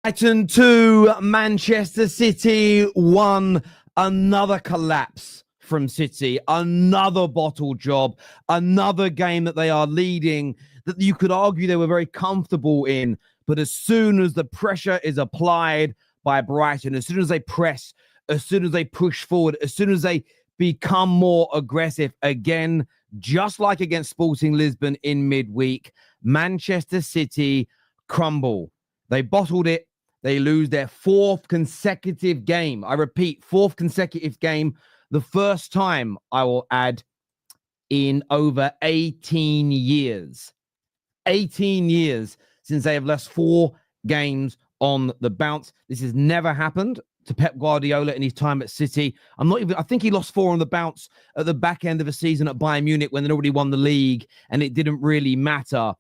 Brighton 2, Manchester City 1. Another collapse from City, another bottle job, another game that they are leading that you could argue they were very comfortable in. But as soon as the pressure is applied by Brighton, as soon as they press, as soon as they push forward, as soon as they become more aggressive again, just like against Sporting Lisbon in midweek, Manchester City crumble. They bottled it. They lose their fourth consecutive game. I repeat, fourth consecutive game. The first time, I will add, in over 18 years. 18 years since they have lost 4 games on the bounce. This has never happened to Pep Guardiola in his time at City. I think he lost 4 on the bounce at the back end of a season at Bayern Munich when they'd already won the league and it didn't really matter.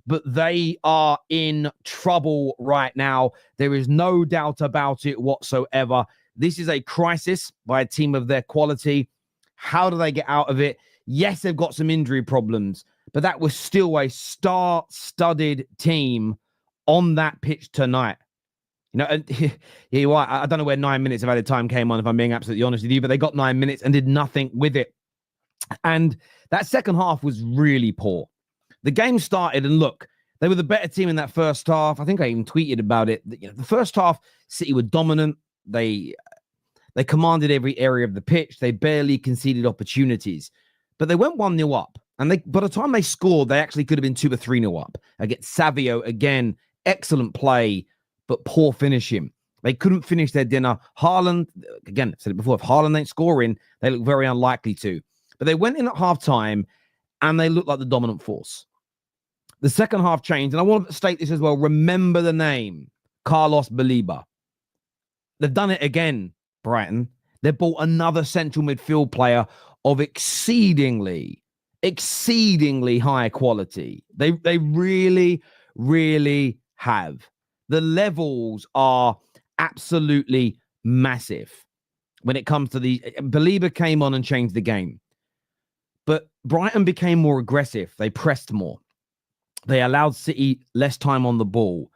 But they are in trouble right now. There is no doubt about it whatsoever. This is a crisis by a team of their quality. How do they get out of it? Yes, they've got some injury problems, but that was still a star-studded team on that pitch tonight. You know, and you are, I don't know where 9 minutes of added time came on, if I'm being absolutely honest with you, but they got 9 minutes and did nothing with it. And that second half was really poor. The game started, and look, they were the better team in that first half. I think I even tweeted about it. The first half, City were dominant. They commanded every area of the pitch. They barely conceded opportunities. But they went 1-0 up. And by the time they scored, they actually could have been 2 or 3-0 up. Against Savio, again, excellent play, but poor finishing. They couldn't finish their dinner. Haaland, again, I've said it before, if Haaland ain't scoring, they look very unlikely to. But they went in at halftime, and they looked like the dominant force. The second half changed, and I want to state this as well. Remember the name, Carlos Baleba. They've done it again, Brighton. They've bought another central midfield player of exceedingly high quality. They really, really have. The levels are absolutely massive when it comes to the... Baleba came on and changed the game. But Brighton became more aggressive. They pressed more. They allowed City less time on the ball.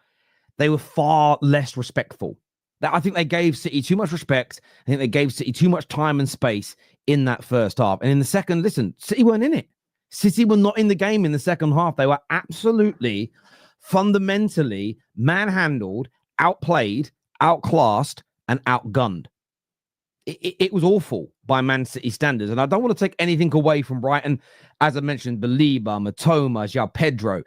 They were far less respectful. I think they gave City too much respect. I think they gave City too much time and space in that first half. And in the second, listen, City weren't in it. City were not in the game in the second half. They were absolutely, fundamentally manhandled, outplayed, outclassed, and outgunned. It was awful by Man City standards. And I don't want to take anything away from Brighton. As I mentioned, Baleba, Matoma, João Pedro,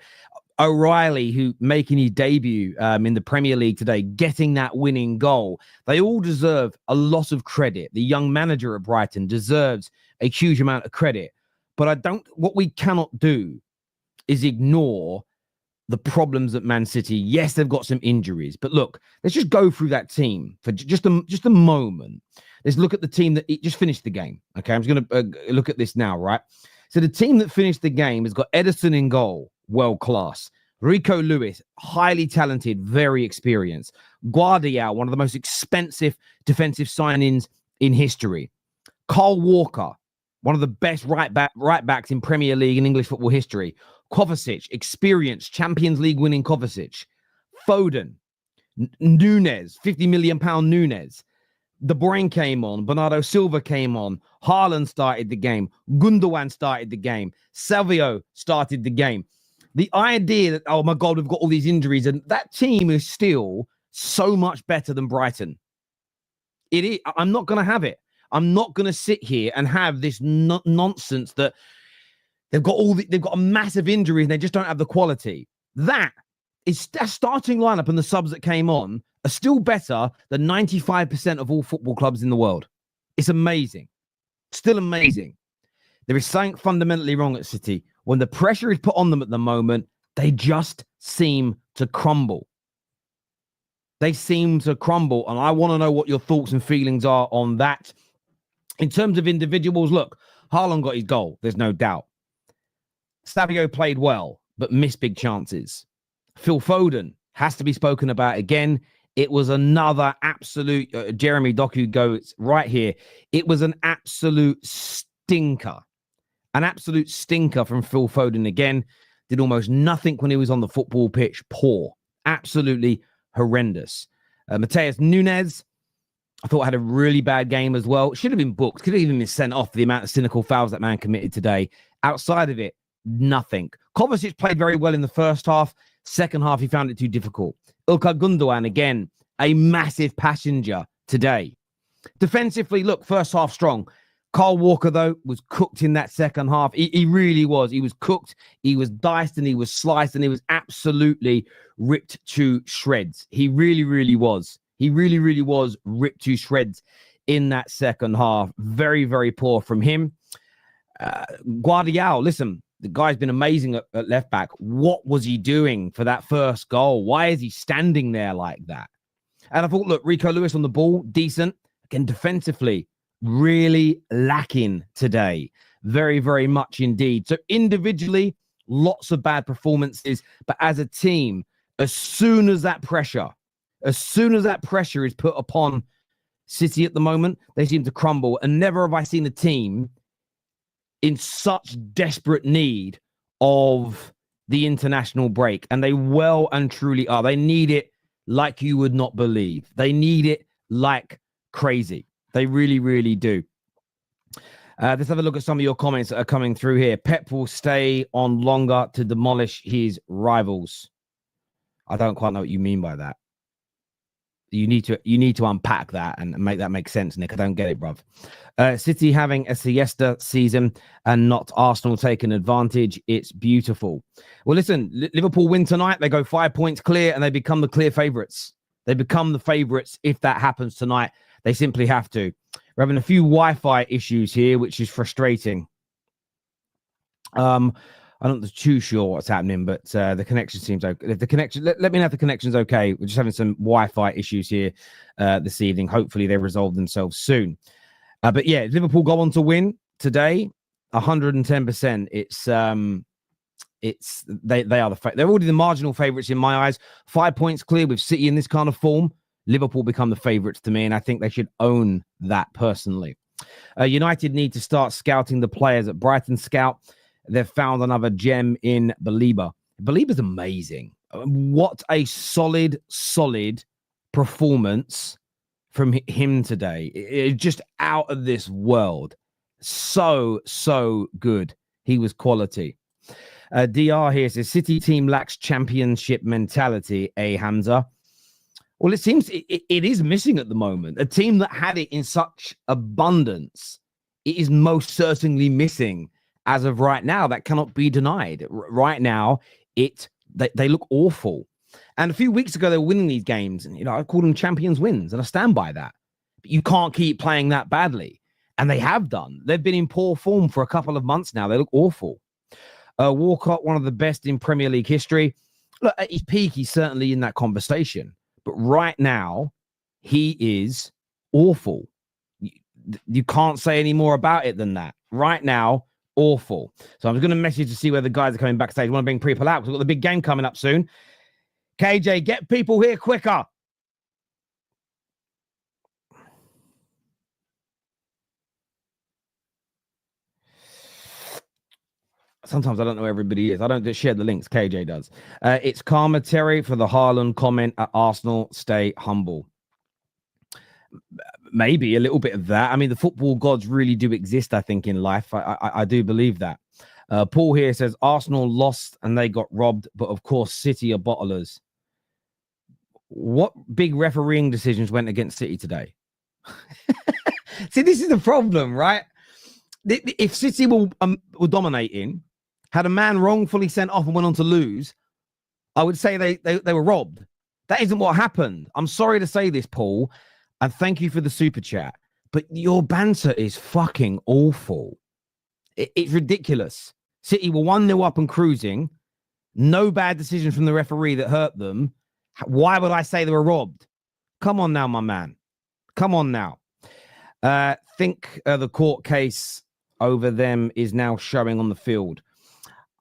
O'Reilly, who making his debut in the Premier League today, getting that winning goal. They all deserve a lot of credit. The young manager at Brighton deserves a huge amount of credit. But what we cannot do is ignore the problems at Man City. Yes, they've got some injuries. But look, let's just go through that team for just a moment. Let's look at the team that just finished the game. Okay, I'm just going to look at this now, right? So the team that finished the game has got Ederson in goal, world class. Rico Lewis, highly talented, very experienced. Guardiola, one of the most expensive defensive signings in history. Kyle Walker, one of the best right backs in Premier League and English football history. Kovacic, experienced, Champions League winning Kovacic. Foden, Nunes, £50 million Nunes. De Bruyne came on. Bernardo Silva came on. Haaland started the game. Gundogan started the game. Savio started the game. The idea that, oh my God, we've got all these injuries, and that team is still so much better than Brighton. It is. I'm not going to have it. I'm not going to sit here and have this nonsense that they've got a massive injury and they just don't have the quality. That starting lineup and the subs that came on are still better than 95% of all football clubs in the world. It's amazing. Still amazing. There is something fundamentally wrong at City. When the pressure is put on them at the moment, they just seem to crumble. They seem to crumble. And I want to know what your thoughts and feelings are on that. In terms of individuals, look, Haaland got his goal. There's no doubt. Savio played well, but missed big chances. Phil Foden has to be spoken about again. It was another absolute, Jeremy Doku goes right here. It was an absolute stinker. An absolute stinker from Phil Foden again. Did almost nothing when he was on the football pitch. Poor. Absolutely horrendous. Mateus Nunes, I thought had a really bad game as well. Should have been booked. Could have even been sent off for the amount of cynical fouls that man committed today. Outside of it, nothing. Kovacic played very well in the first half. Second half, he found it too difficult. Ilkay Gundogan, again, a massive passenger today. Defensively, look, first half strong. Kyle Walker, though, was cooked in that second half. He really was. He was cooked, he was diced, and he was sliced, and he was absolutely ripped to shreds. He really, really was. He really, really was ripped to shreds in that second half. Very, very poor from him. Guardiola, listen, the guy's been amazing at left back. What was he doing for that first goal? Why is he standing there like that? And I thought, look, Rico Lewis on the ball, decent. Again, defensively, really lacking today. Very, very much indeed. So individually, lots of bad performances. But as a team, as soon as that pressure is put upon City at the moment, they seem to crumble. And never have I seen a team in such desperate need of the international break. And they well and truly are. They need it like you would not believe. They need it like crazy. They really, really do. Let's have a look at some of your comments that are coming through here. Pep will stay on longer to demolish his rivals. I don't quite know what you mean by that. You need to unpack that and make that make sense, Nick. I don't get it, bruv. City having a siesta season and not Arsenal taking advantage. It's beautiful. Well, listen, Liverpool win tonight. They go 5 points clear and they become the clear favourites. They become the favourites if that happens tonight. They simply have to. We're having a few Wi-Fi issues here, which is frustrating. I'm not too sure what's happening, but the connection seems okay. If the connection, let me know if the connection's okay. We're just having some Wi-Fi issues here this evening. Hopefully they resolve themselves soon. But yeah, Liverpool go on to win today, 110%. They are they're already the marginal favourites in my eyes. 5 points clear with City in this kind of form. Liverpool become the favourites to me, and I think they should own that personally. United need to start scouting the players at Brighton Scout. They've found another gem in Belieber. Belieber's amazing. What a solid performance from him today. It's just out of this world. So good. He was quality. DR here says, City team lacks championship mentality, Hamza? Well, it seems it is missing at the moment. A team that had it in such abundance, it is most certainly missing as of right now. That cannot be denied. Right now, they look awful. And a few weeks ago, they were winning these games. And, I called them champions wins, and I stand by that. But you can't keep playing that badly. And they have done. They've been in poor form for a couple of months now. They look awful. Walcott, one of the best in Premier League history. Look, at his peak, he's certainly in that conversation. But right now, he is awful. You can't say any more about it than that. Right now, awful. So I'm just going to message to see where the guys are coming backstage. I want to bring people out because we've got the big game coming up soon. KJ, get people here quicker. Sometimes I don't know where everybody is. I don't just share the links. KJ does. It's Karma Terry for the Haaland comment at Arsenal. Stay humble. Maybe a little bit of that. I mean, the football gods really do exist, I think, in life. I do believe that. Paul here says Arsenal lost and they got robbed, but of course, City are bottlers. What big refereeing decisions went against City today? See, this is the problem, right? If City were dominating, had a man wrongfully sent off and went on to lose, I would say they were robbed. That isn't what happened. I'm sorry to say this, Paul, and thank you for the super chat, but your banter is fucking awful. It's ridiculous. City were 1-0 up and cruising. No bad decisions from the referee that hurt them. Why would I say they were robbed? Come on now, my man. Come on now. Think the court case over them is now showing on the field.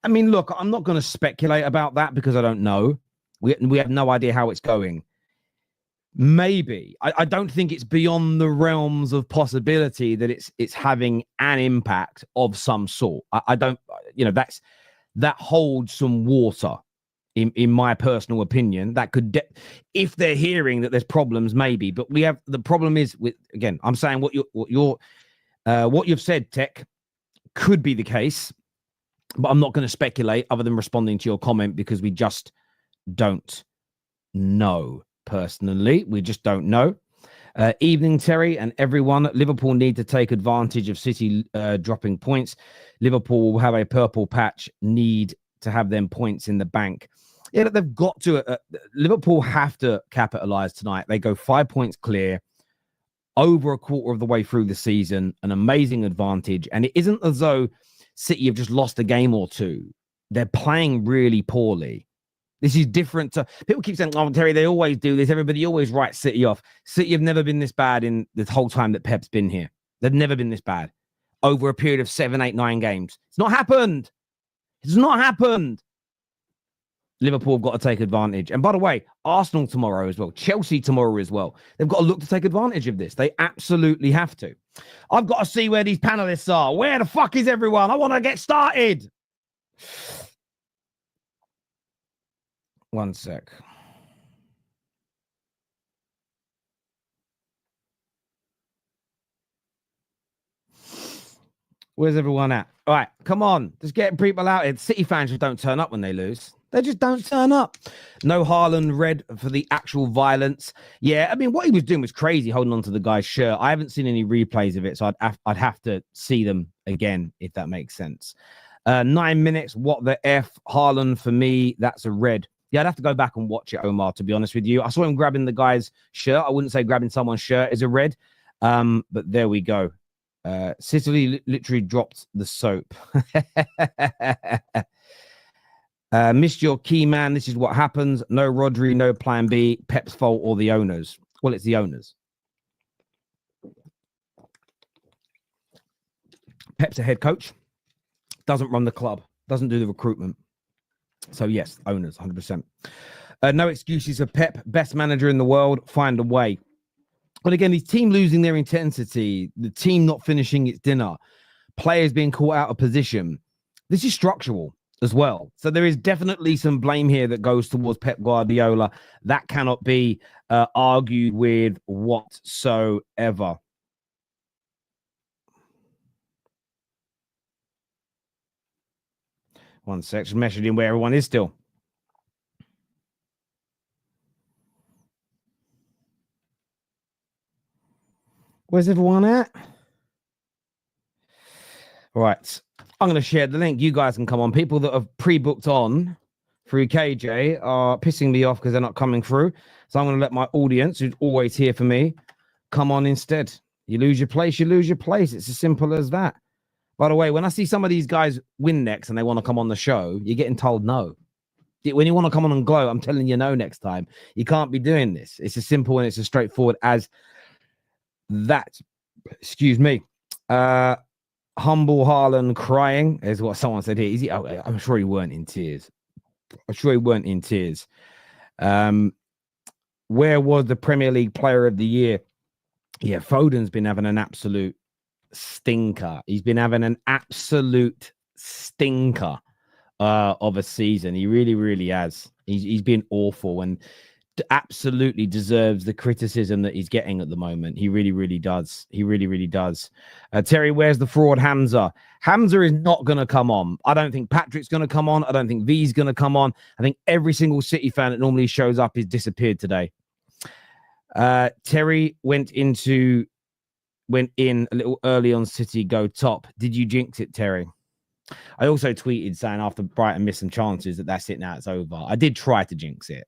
I mean, look, I'm not going to speculate about that because I don't know. We have no idea how it's going. Maybe. I don't think it's beyond the realms of possibility that it's having an impact of some sort. I don't, that holds some water. in my personal opinion. That could, if they're hearing that there's problems, maybe. But we have the problem is with, again, I'm saying what you've said, Tech, could be the case, but I'm not going to speculate other than responding to your comment because we just don't know. Personally, we just don't know. Evening, Terry and everyone. Liverpool need to take advantage of City dropping points. Liverpool will have a purple patch, need to have them points in the bank. Yeah, they've got to. Liverpool have to capitalize tonight. They go 5 points clear, over a quarter of the way through the season, an amazing advantage. And it isn't as though City have just lost a game or two. They're playing really poorly. This is different to people keep saying, oh, Terry, they always do this. Everybody always writes City off. City have never been this bad in the whole time that Pep's been here. They've never been this bad over a period of 7, 8, 9 games. It's not happened. It's not happened. Liverpool have got to take advantage. And by the way, Arsenal tomorrow as well. Chelsea tomorrow as well. They've got to look to take advantage of this. They absolutely have to. I've got to see where these panelists are. Where the fuck is everyone? I want to get started. One sec. Where's everyone at? All right, come on. Just get people out here. City fans just don't turn up when they lose. They just don't turn up. No Haaland red for the actual violence. Yeah, I mean, what he was doing was crazy, holding on to the guy's shirt. I haven't seen any replays of it, so I'd have to see them again, if that makes sense. 9 minutes, what the F? Haaland, for me, that's a red. Yeah, I'd have to go back and watch it, Omar, to be honest with you. I saw him grabbing the guy's shirt. I wouldn't say grabbing someone's shirt is a red, but there we go. Sicily literally dropped the soap. Missed your key man. This is what happens. No Rodri, no plan B. Pep's fault or the owners. Well, it's the owners. Pep's a head coach. Doesn't run the club. Doesn't do the recruitment. So, yes, owners, 100%. No excuses for Pep. Best manager in the world. Find a way. But again, his team losing their intensity, the team not finishing its dinner, players being caught out of position. This is structural as well. So there is definitely some blame here that goes towards Pep Guardiola. That cannot be argued with whatsoever. One sec, just measured in where everyone is still. Where's everyone at? All right. I'm going to share the link. You guys can come on. People that have pre-booked on through KJ are pissing me off because they're not coming through. So I'm going to let my audience, who's always here for me, come on instead. You lose your place, you lose your place. It's as simple as that. By the way, when I see some of these guys win next and they want to come on the show, you're getting told no. When you want to come on and glow, I'm telling you no next time. You can't be doing this. It's as simple and it's as straightforward as that. Excuse me. Humble Haaland crying is what someone said here. Is he? Oh, I'm sure he weren't in tears. Where was the Premier League Player of the Year? Yeah, Foden's been having an absolute stinker. He's been having an absolute stinker of a season. He really, really has. He's been awful and absolutely deserves the criticism that he's getting at the moment. He really, really does. He really, really does. Terry, where's the fraud Hamza? Hamza is not going to come on. I don't think Patrick's going to come on. I don't think V's going to come on. I think every single City fan that normally shows up is disappeared today. Terry went in a little early on City go top. Did you jinx it, Terry? I also tweeted saying after Brighton missed some chances that's it, now it's over. I did try to jinx it.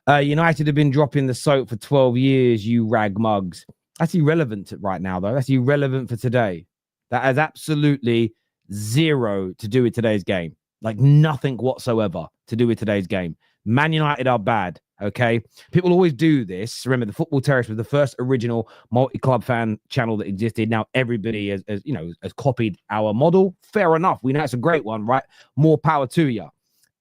United have been dropping the soap for 12 years, you rag mugs. That's irrelevant right now, though. That's irrelevant for today. That has absolutely zero to do with today's game. Like nothing whatsoever to do with today's game. Man United are bad, okay? People always do this. Remember, the Football Terrace was the first original multi-club fan channel that existed. Now everybody has copied our model. Fair enough. We know it's a great one, right? More power to you.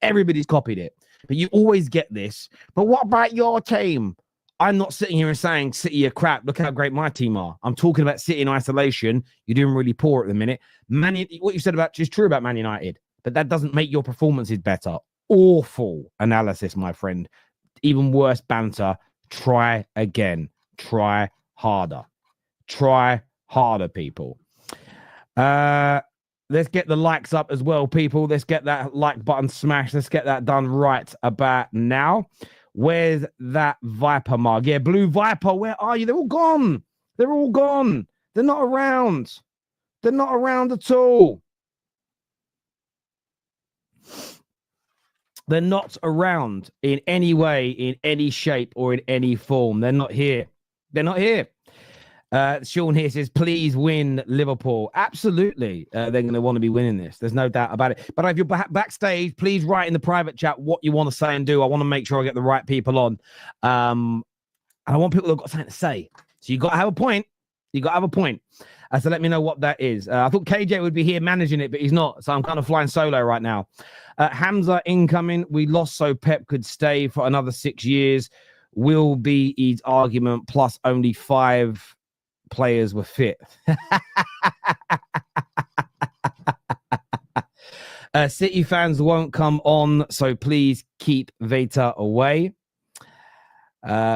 Everybody's copied it. But you always get this. But what about your team? I'm not sitting here and saying City are crap. Look how great my team are. I'm talking about City in isolation. You're doing really poor at the minute. What you said about is true about Man United. but that doesn't make your performances better. Awful analysis, my friend. Even worse banter. Try again. Try harder. Try harder, people. Let's get the likes up as well, people. Let's get that like button smashed. Let's get that done right about now. Where's that Viper mug? Yeah, Blue Viper, where are you? They're all gone. They're all gone. They're not around. They're not around at all. They're not around in any way, in any shape, or in any form. They're not here. They're not here. Sean here says, please win Liverpool. Absolutely. They're going to want to be winning this. There's no doubt about it. But if you're backstage, please write in the private chat what you want to say and do. I want to make sure I get the right people on. And I want people who've got something to say. So you got to have a point. You got to have a point. So let me know what that is. I thought KJ would be here managing it, but he's not. So I'm kind of flying solo right now. Hamza incoming. We lost so Pep could stay for another 6 years. Will be his argument, plus only 5 players were fit. City fans won't come on, so please keep Vator away.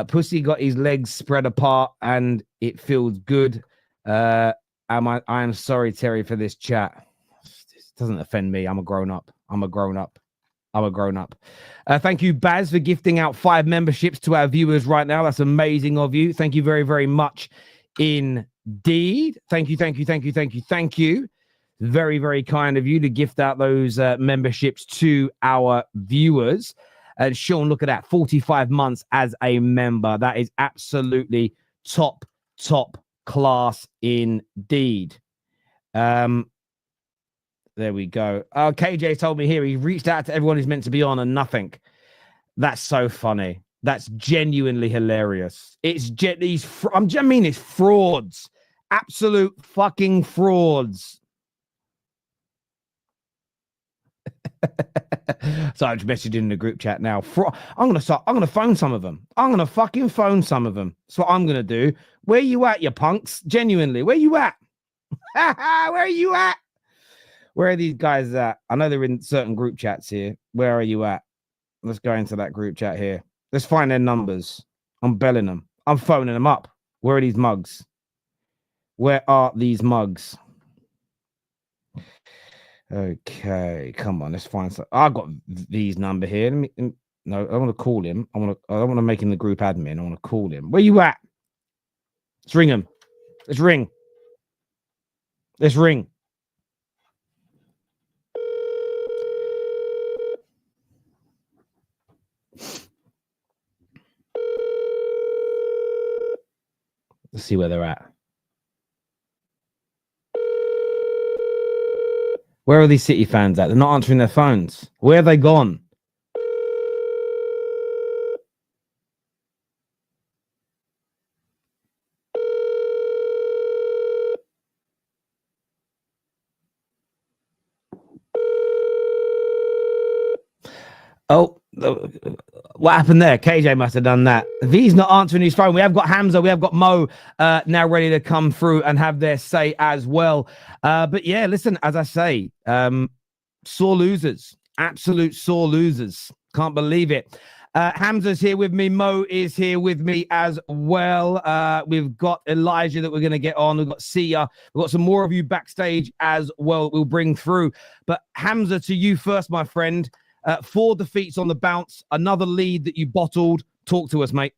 Pussy got his legs spread apart and it feels good. I am sorry, Terry, for this chat. This doesn't offend me. I'm a grown up. Thank you, Baz, for gifting out 5 memberships to our viewers right now. That's amazing of you. Thank you very, very much indeed. Thank you. Very, very kind of you to gift out those memberships to our viewers. And Sean, look at that, 45 months as a member. That is absolutely top class indeed. There we go. KJ told me here he reached out to everyone who's meant to be on and nothing. That's so funny. That's genuinely hilarious. It's it's frauds. Absolute fucking frauds. So I just messaged in the group chat now. I'm gonna phone some of them. I'm gonna fucking phone some of them. That's what I'm gonna do. Where you at, you punks? Genuinely, where you at? Where are you at? Where are these guys at? I know they're in certain group chats here. Where are you at? Let's go into that group chat here. Let's find their numbers. I'm belling them. I'm phoning them up. Where are these mugs? Where are these mugs? Okay, come on. Let's find some. I got V's number here. No, I want to call him. I don't want to make him the group admin. I want to call him. Where you at? Let's ring him. Let's ring. Let's ring. Let's see where they're at. Where are these City fans at? They're not answering their phones. Where have they gone? Oh, what happened there? KJ must have done that. V's not answering his phone. We have got Hamza. We have got Mo now ready to come through and have their say as well. But yeah, listen, as I say, sore losers. Absolute sore losers. Can't believe it. Hamza's here with me. Mo is here with me as well. We've got Elijah that we're going to get on. We've got Siya. We've got some more of you backstage as well we'll bring through. But Hamza, to you first, my friend. 4 defeats on the bounce, another lead that you bottled. Talk to us, mate.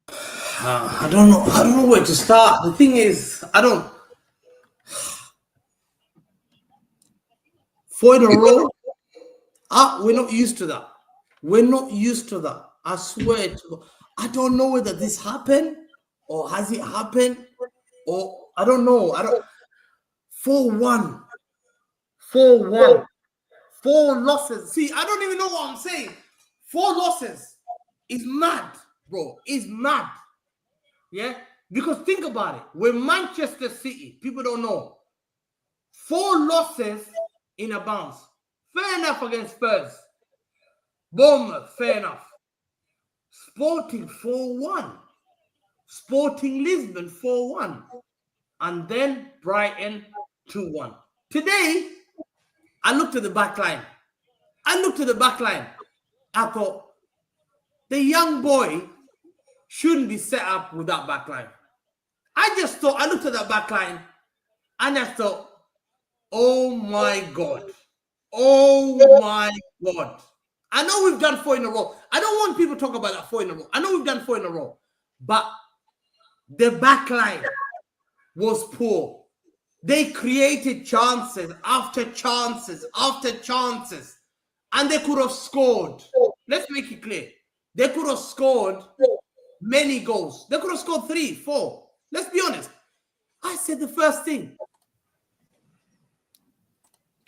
I don't know where to start. The thing is, 4 in a row. We're not used to that. I swear to God. I don't know whether this happened or has it happened or I don't know. 4-1. 4-1. 4 losses. See, I don't even know what I'm saying. 4 losses is mad, bro. It's mad. Yeah? Because think about it. We're Manchester City. People don't know. 4 losses in a bounce. Fair enough against Spurs. Bournemouth, fair enough. Sporting 4-1. Sporting Lisbon 4-1. And then Brighton 2-1. Today, I looked at the back line. I thought, the young boy shouldn't be set up with that back line. I looked at that back line and I thought, oh my God. I know we've done 4 in a row. I don't want people to talk about that 4 in a row. I know we've done 4 in a row. But the back line was poor. They created chances after chances after chances. And they could have scored. Let's make it clear. They could have scored many goals. They could have scored 3, 4. Let's be honest. I said the first thing.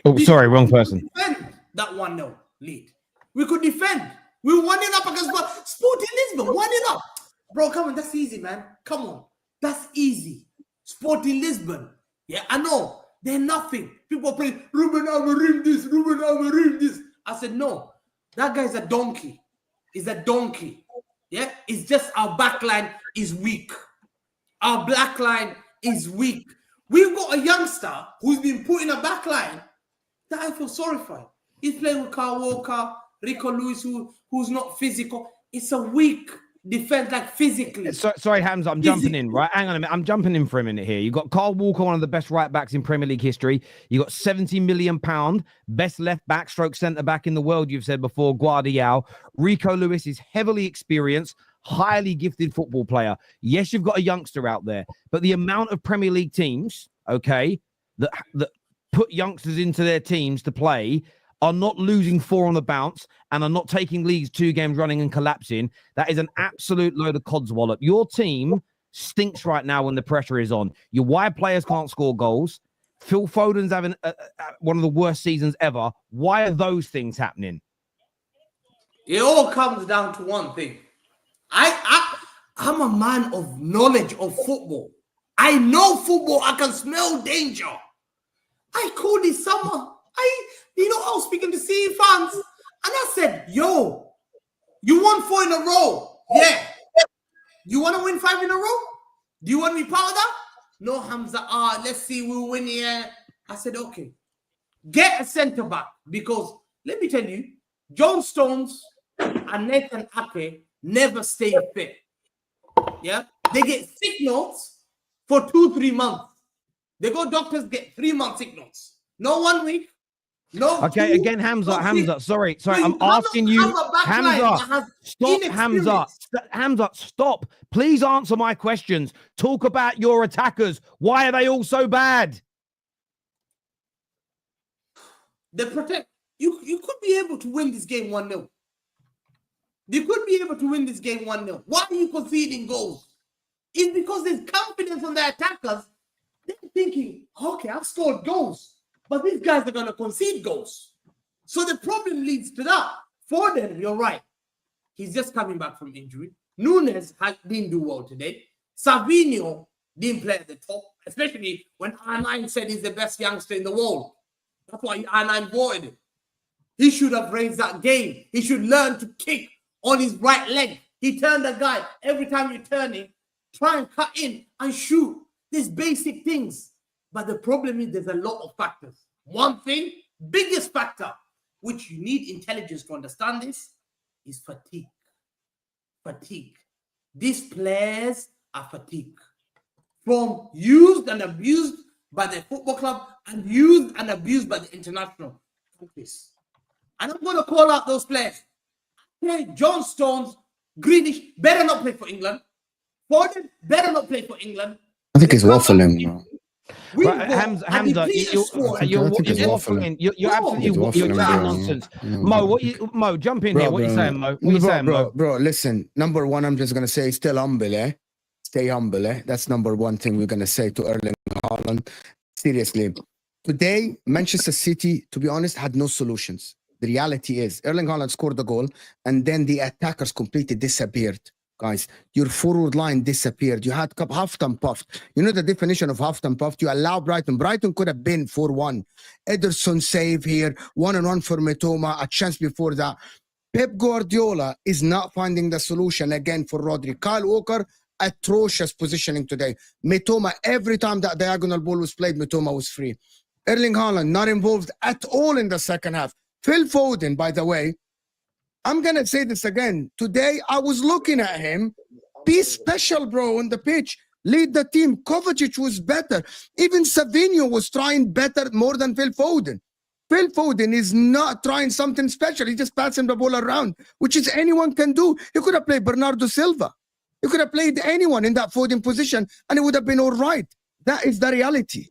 Oh, sorry, wrong person. Defend that 1-0 lead. We could defend. We were 1-0 up against Sporting Lisbon. 1-0 up. Bro, come on. That's easy, man. Come on. That's easy. Sporting Lisbon. Yeah, I know. They're nothing. People are playing, Ruben Amorim this. I said, no. That guy's a donkey. He's a donkey. Yeah? It's just our back line is weak. Our black line is weak. We've got a youngster who's been put in a back line that I feel sorry for. He's playing with Kyle Walker, Rico Lewis, who's not physical. It's a weak defense, like physically. Sorry, Hamza, I'm jumping in, right? Hang on a minute. I'm jumping in for a minute here. You got Kyle Walker, one of the best right backs in Premier League history. You got £70 million, best left back, stroke centre back in the world, you've said before, Guardiola. Rico Lewis is heavily experienced, highly gifted football player. Yes, you've got a youngster out there, but the amount of Premier League teams, okay, that put youngsters into their teams to play are not losing 4 on the bounce and are not taking leagues 2 games running and collapsing. That is an absolute load of codswallop. Your team stinks right now when the pressure is on. Your wide players can't score goals. Phil Foden's having one of the worst seasons ever. Why are those things happening? It all comes down to one thing. I'm a man of knowledge of football. I know football. I can smell danger. I called this summer. I was speaking to CE fans, and I said, yo, you won 4 in a row. Yeah. You want to win 5 in a row? Do you want me part of that? No, Hamza. Let's see, we'll win here. I said, okay. Get a centre back, because let me tell you, John Stones and Nathan Ake never stay fit. Yeah. They get sick notes for 2-3 months. They go doctors get 3-month sick notes. No 1 week. No. Okay, again, Hamza. Sorry. I'm asking you, Hamza. Stop, Hamza, stop. Please answer my questions. Talk about your attackers. Why are they all so bad? They protect. You could be able to win this game 1-0. You could be able to win this game 1-0. Why are you conceding goals? It's because there's confidence on the attackers. They're thinking, okay, I've scored goals, but these guys are going to concede goals. So the problem leads to that. FODEN, you're right. He's just coming back from injury. Nunes didn't do well today. Savinho didn't play at the top, especially when R9 said he's the best youngster in the world. That's why R9 voted him. He should have raised that game. He should learn to kick on his right leg. He turned the guy. Every time you're turning, try and cut in and shoot. There's basic things. But the problem is there's a lot of factors. One thing, biggest factor, which you need intelligence to understand this, is fatigue. Fatigue. These players are fatigued. From used and abused by the football club and used and abused by the international countries. And I'm going to call out those players. Okay, John Stones, Greenish, better not play for England. FODEN, better not play for England. I think he's waffling, bro. Right, Hamza, you're waffling. You're absolutely chatting nonsense. Yeah. Mo, jump in here. What are you saying, Mo? What are you saying, Mo? Bro, listen. Number one, I'm just gonna say, still humble, eh? Stay humble, eh? That's number one thing we're gonna say to Erling Haaland. Seriously, today Manchester City, to be honest, had no solutions. The reality is, Erling Haaland scored the goal, and then the attackers completely disappeared. Guys, your forward line disappeared. You had huffed and puffed. You know the definition of huffed and puffed? You allow Brighton. Brighton could have been 4-1. Ederson save here, 1-on-1 for Mitoma, a chance before that. Pep Guardiola is not finding the solution again for Rodri. Kyle Walker, atrocious positioning today. Mitoma, every time that diagonal ball was played, Mitoma was free. Erling Haaland not involved at all in the second half. Phil Foden, by the way, I'm going to say this again. Today, I was looking at him. Be special, bro, on the pitch. Lead the team. Kovacic was better. Even Savinho was trying better more than Phil Foden. Phil Foden is not trying something special. He's just passing the ball around, which is anyone can do. He could have played Bernardo Silva. He could have played anyone in that Foden position, and it would have been all right. That is the reality.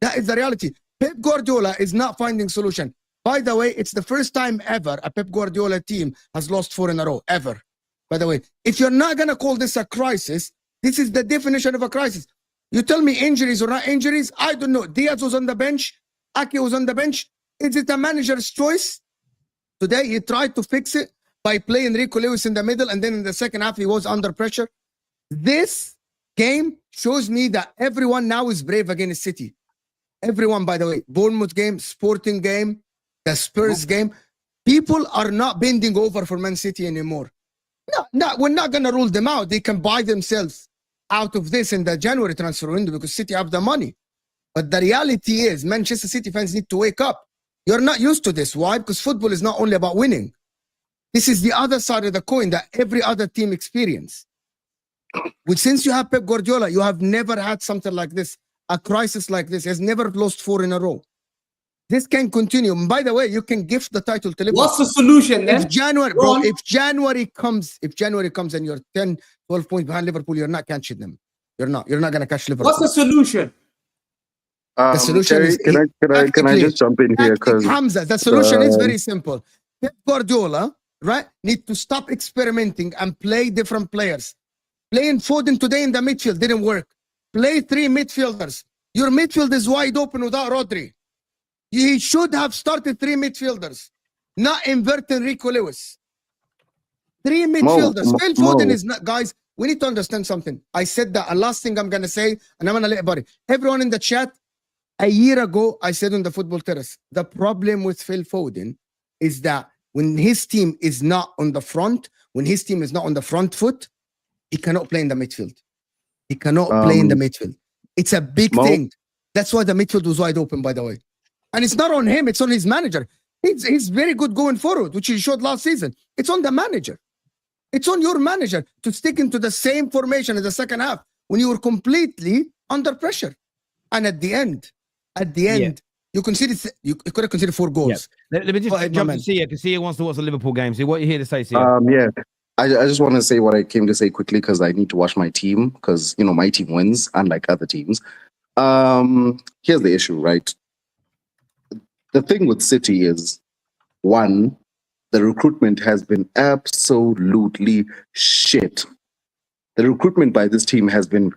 That is the reality. Pep Guardiola is not finding solution. By the way, it's the first time ever a Pep Guardiola team has lost 4 in a row, ever. By the way, if you're not going to call this a crisis, this is the definition of a crisis. You tell me injuries or not injuries, I don't know. Diaz was on the bench. Ake was on the bench. Is it a manager's choice? Today, he tried to fix it by playing Rico Lewis in the middle, and then in the second half, he was under pressure. This game shows me that everyone now is brave against City. Everyone, by the way, Bournemouth game, Sporting game, the Spurs game. People are not bending over for Man City anymore. No, we're not going to rule them out. They can buy themselves out of this in the January transfer window because City have the money. But the reality is Manchester City fans need to wake up. You're not used to this. Why? Because football is not only about winning. This is the other side of the coin that every other team experience. Which since you have Pep Guardiola, you have never had something like this. A crisis like this. He has never lost 4 in a row. This can continue. And by the way, you can gift the title to Liverpool. What's the solution then? If January comes and you're 10, 12 points behind Liverpool, you're not catching them. You're not going to catch Liverpool. What's the solution? The solution Terry, is can I just jump in here? Because Hamza, the solution is very simple. Pep Guardiola, right, need to stop experimenting and play different players. Playing Foden today in the midfield didn't work. Play 3 midfielders. Your midfield is wide open without Rodri. He should have started 3 midfielders, not inverting Rico Lewis. 3 midfielders. Phil Foden is not, guys. We need to understand something. I said that. A last thing I'm gonna say, and I'm gonna let everybody. Everyone in the chat. A year ago, I said on the Football Terrace, the problem with Phil Foden is that when his team is not on the front, when his team is not on the front foot, he cannot play in the midfield. He cannot play in the midfield. It's a big thing. That's why the midfield was wide open, by the way. And it's not on him, it's on his manager. He's very good going forward, which he showed last season. It's on the manager. It's on your manager to stick into the same formation in the second half when you were completely under pressure. And at the end, you could have considered 4 goals. Yeah. Let me just jump to Siya, because Siya wants to watch the Liverpool game. So what are you here to say, Siya? Yeah, I just want to say what I came to say quickly because I need to watch my team because, you know, my team wins, unlike other teams. Here's the issue, right? The thing with City is, 1, the recruitment has been absolutely shit. The recruitment by this team has been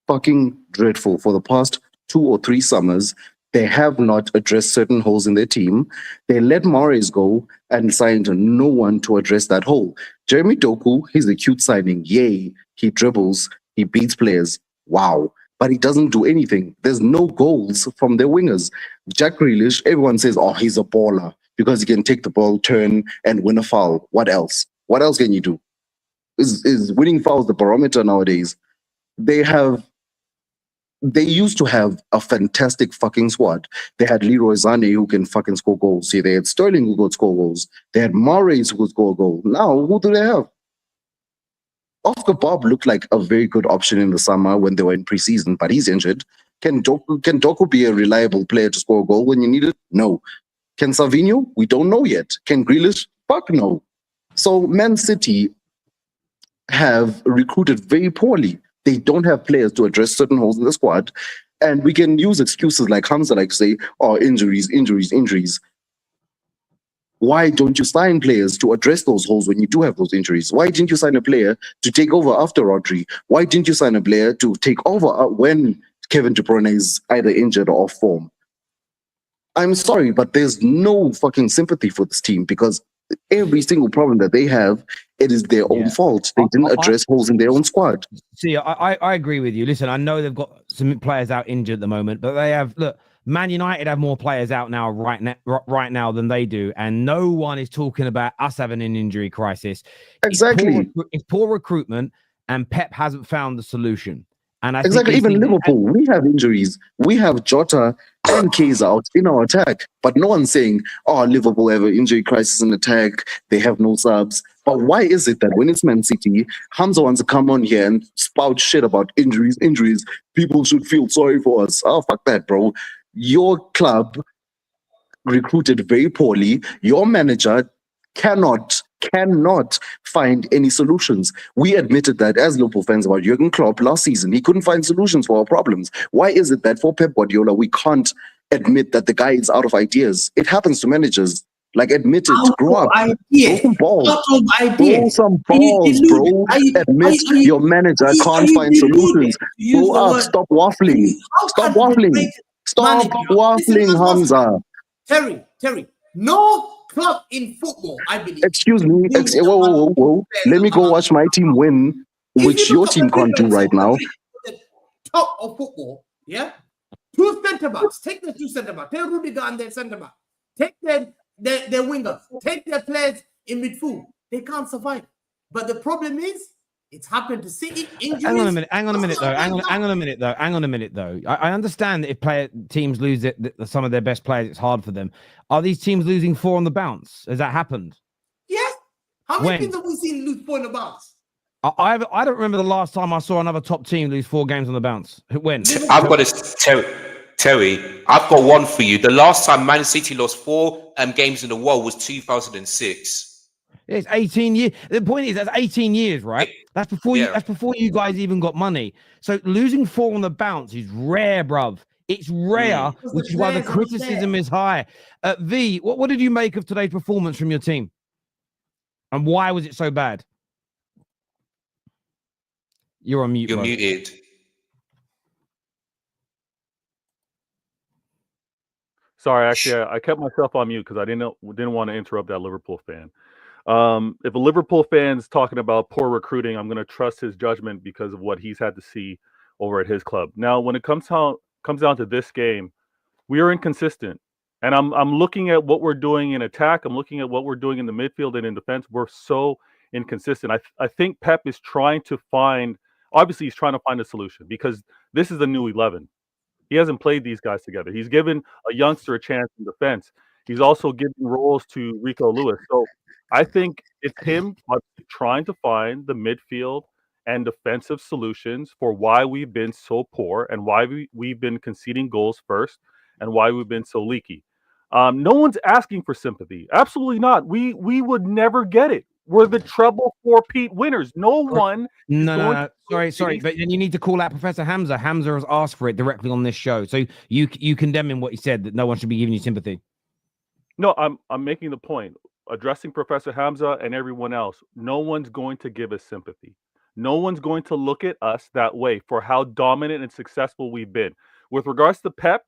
fucking dreadful for the past 2 or 3 summers. They have not addressed certain holes in their team. They let Mahrez go and signed no one to address that hole. Jeremy Doku, he's a cute signing. Yay, he dribbles, he beats players. Wow. But he doesn't do anything. There's no goals from their wingers. Jack Grealish, everyone says, oh, he's a baller because he can take the ball, turn, and win a foul. What else? What else can you do? Is winning fouls the barometer nowadays? They used to have a fantastic fucking squad. They had Leroy Sané who can fucking score goals. See, they had Sterling who could score goals. They had Mahrez who could score a goal. Now, who do they have? Oscar Bob looked like a very good option in the summer when they were in preseason, but he's injured. Can Doku be a reliable player to score a goal when you need it? No. Can Savinho? We don't know yet. Can Grealish? Fuck no. So Man City have recruited very poorly. They don't have players to address certain holes in the squad. And we can use excuses like Hamza, like say, oh, injuries. Why don't you sign players to address those holes when you do have those injuries? Why didn't you sign a player to take over after Rodri? Why didn't you sign a player to take over when Kevin De Bruyne is either injured or off form? I'm sorry, but there's no fucking sympathy for this team because every single problem that they have, it is their own fault. They didn't address holes in their own squad. See, I agree with you. Listen, I know they've got some players out injured at the moment, but they have, look, Man United have more players out now right now than they do, and no one is talking about us having an injury crisis. Exactly. It's poor recruitment, and Pep hasn't found the solution. And I Exactly. think Even Liverpool, we have injuries. We have Jota and Kayser out in our attack, but no one's saying, "Oh, Liverpool have an injury crisis in attack. They have no subs." But why is it that when it's Man City, Hamza wants to come on here and spout shit about injuries? Injuries. People should feel sorry for us. Oh, fuck that, bro. Your club recruited very poorly. Your manager cannot find any solutions. We admitted that as Liverpool fans about Jurgen Klopp last season. He couldn't find solutions for our problems. Why is it that for Pep Guardiola, we can't admit that the guy is out of ideas? It happens to managers. Like, admit it, grow up, throw some balls, throw some balls, bro. Admit your manager can't find solutions. Grow up, stop waffling. Stop waffling. Stop waffling, Hamza. Terry, no club in football, I believe. Excuse me. Whoa. Let me go watch my team win, which your team can't do right now. The top of football, yeah? Two centre backs. Take the two centre backs. Take Rudiger and their centre back. Take their wingers. Take their players in midfield. They can't survive. But the problem is, it's happened to City. Injuries. Hang on a minute though. I understand that if teams lose some of their best players, it's hard for them. Are these teams losing 4 on the bounce? Has that happened? Yes. How many teams have we seen lose 4 on the bounce? I don't remember the last time I saw another top team lose 4 games on the bounce. When? I've got this, Terry. I've got one for you. The last time Man City lost 4 games in a row was 2006. It's 18 years. The point is, that's 18 years, right? That's before That's before you guys even got money. So losing 4 on the bounce is rare, bruv. It's rare, which is why the criticism is high. V, what did you make of today's performance from your team? And why was it so bad? You're on mute. You're muted. Sorry, actually, I kept myself on mute because I didn't want to interrupt that Liverpool fan. If a Liverpool fan's talking about poor recruiting, I'm going to trust his judgment because of what he's had to see over at his club. Now, when it comes down to this game, we are inconsistent. And I'm looking at what we're doing in attack. I'm looking at what we're doing in the midfield and in defense. We're so inconsistent. I think Pep is trying to find a solution because this is a new 11. He hasn't played these guys together. He's given a youngster a chance in defense. He's also giving roles to Rico Lewis. So I think it's him trying to find the midfield and defensive solutions for why we've been so poor and why we've been conceding goals first and why we've been so leaky. No one's asking for sympathy. Absolutely not. We would never get it. We're the treble 4-peat winners. No one. No. Sorry. But then you need to call out Professor Hamza. Hamza has asked for it directly on this show. So you condemn him what he said, that no one should be giving you sympathy. No, I'm making the point. Addressing Professor Hamza and everyone else, no one's going to give us sympathy. No one's going to look at us that way for how dominant and successful we've been. With regards to Pep,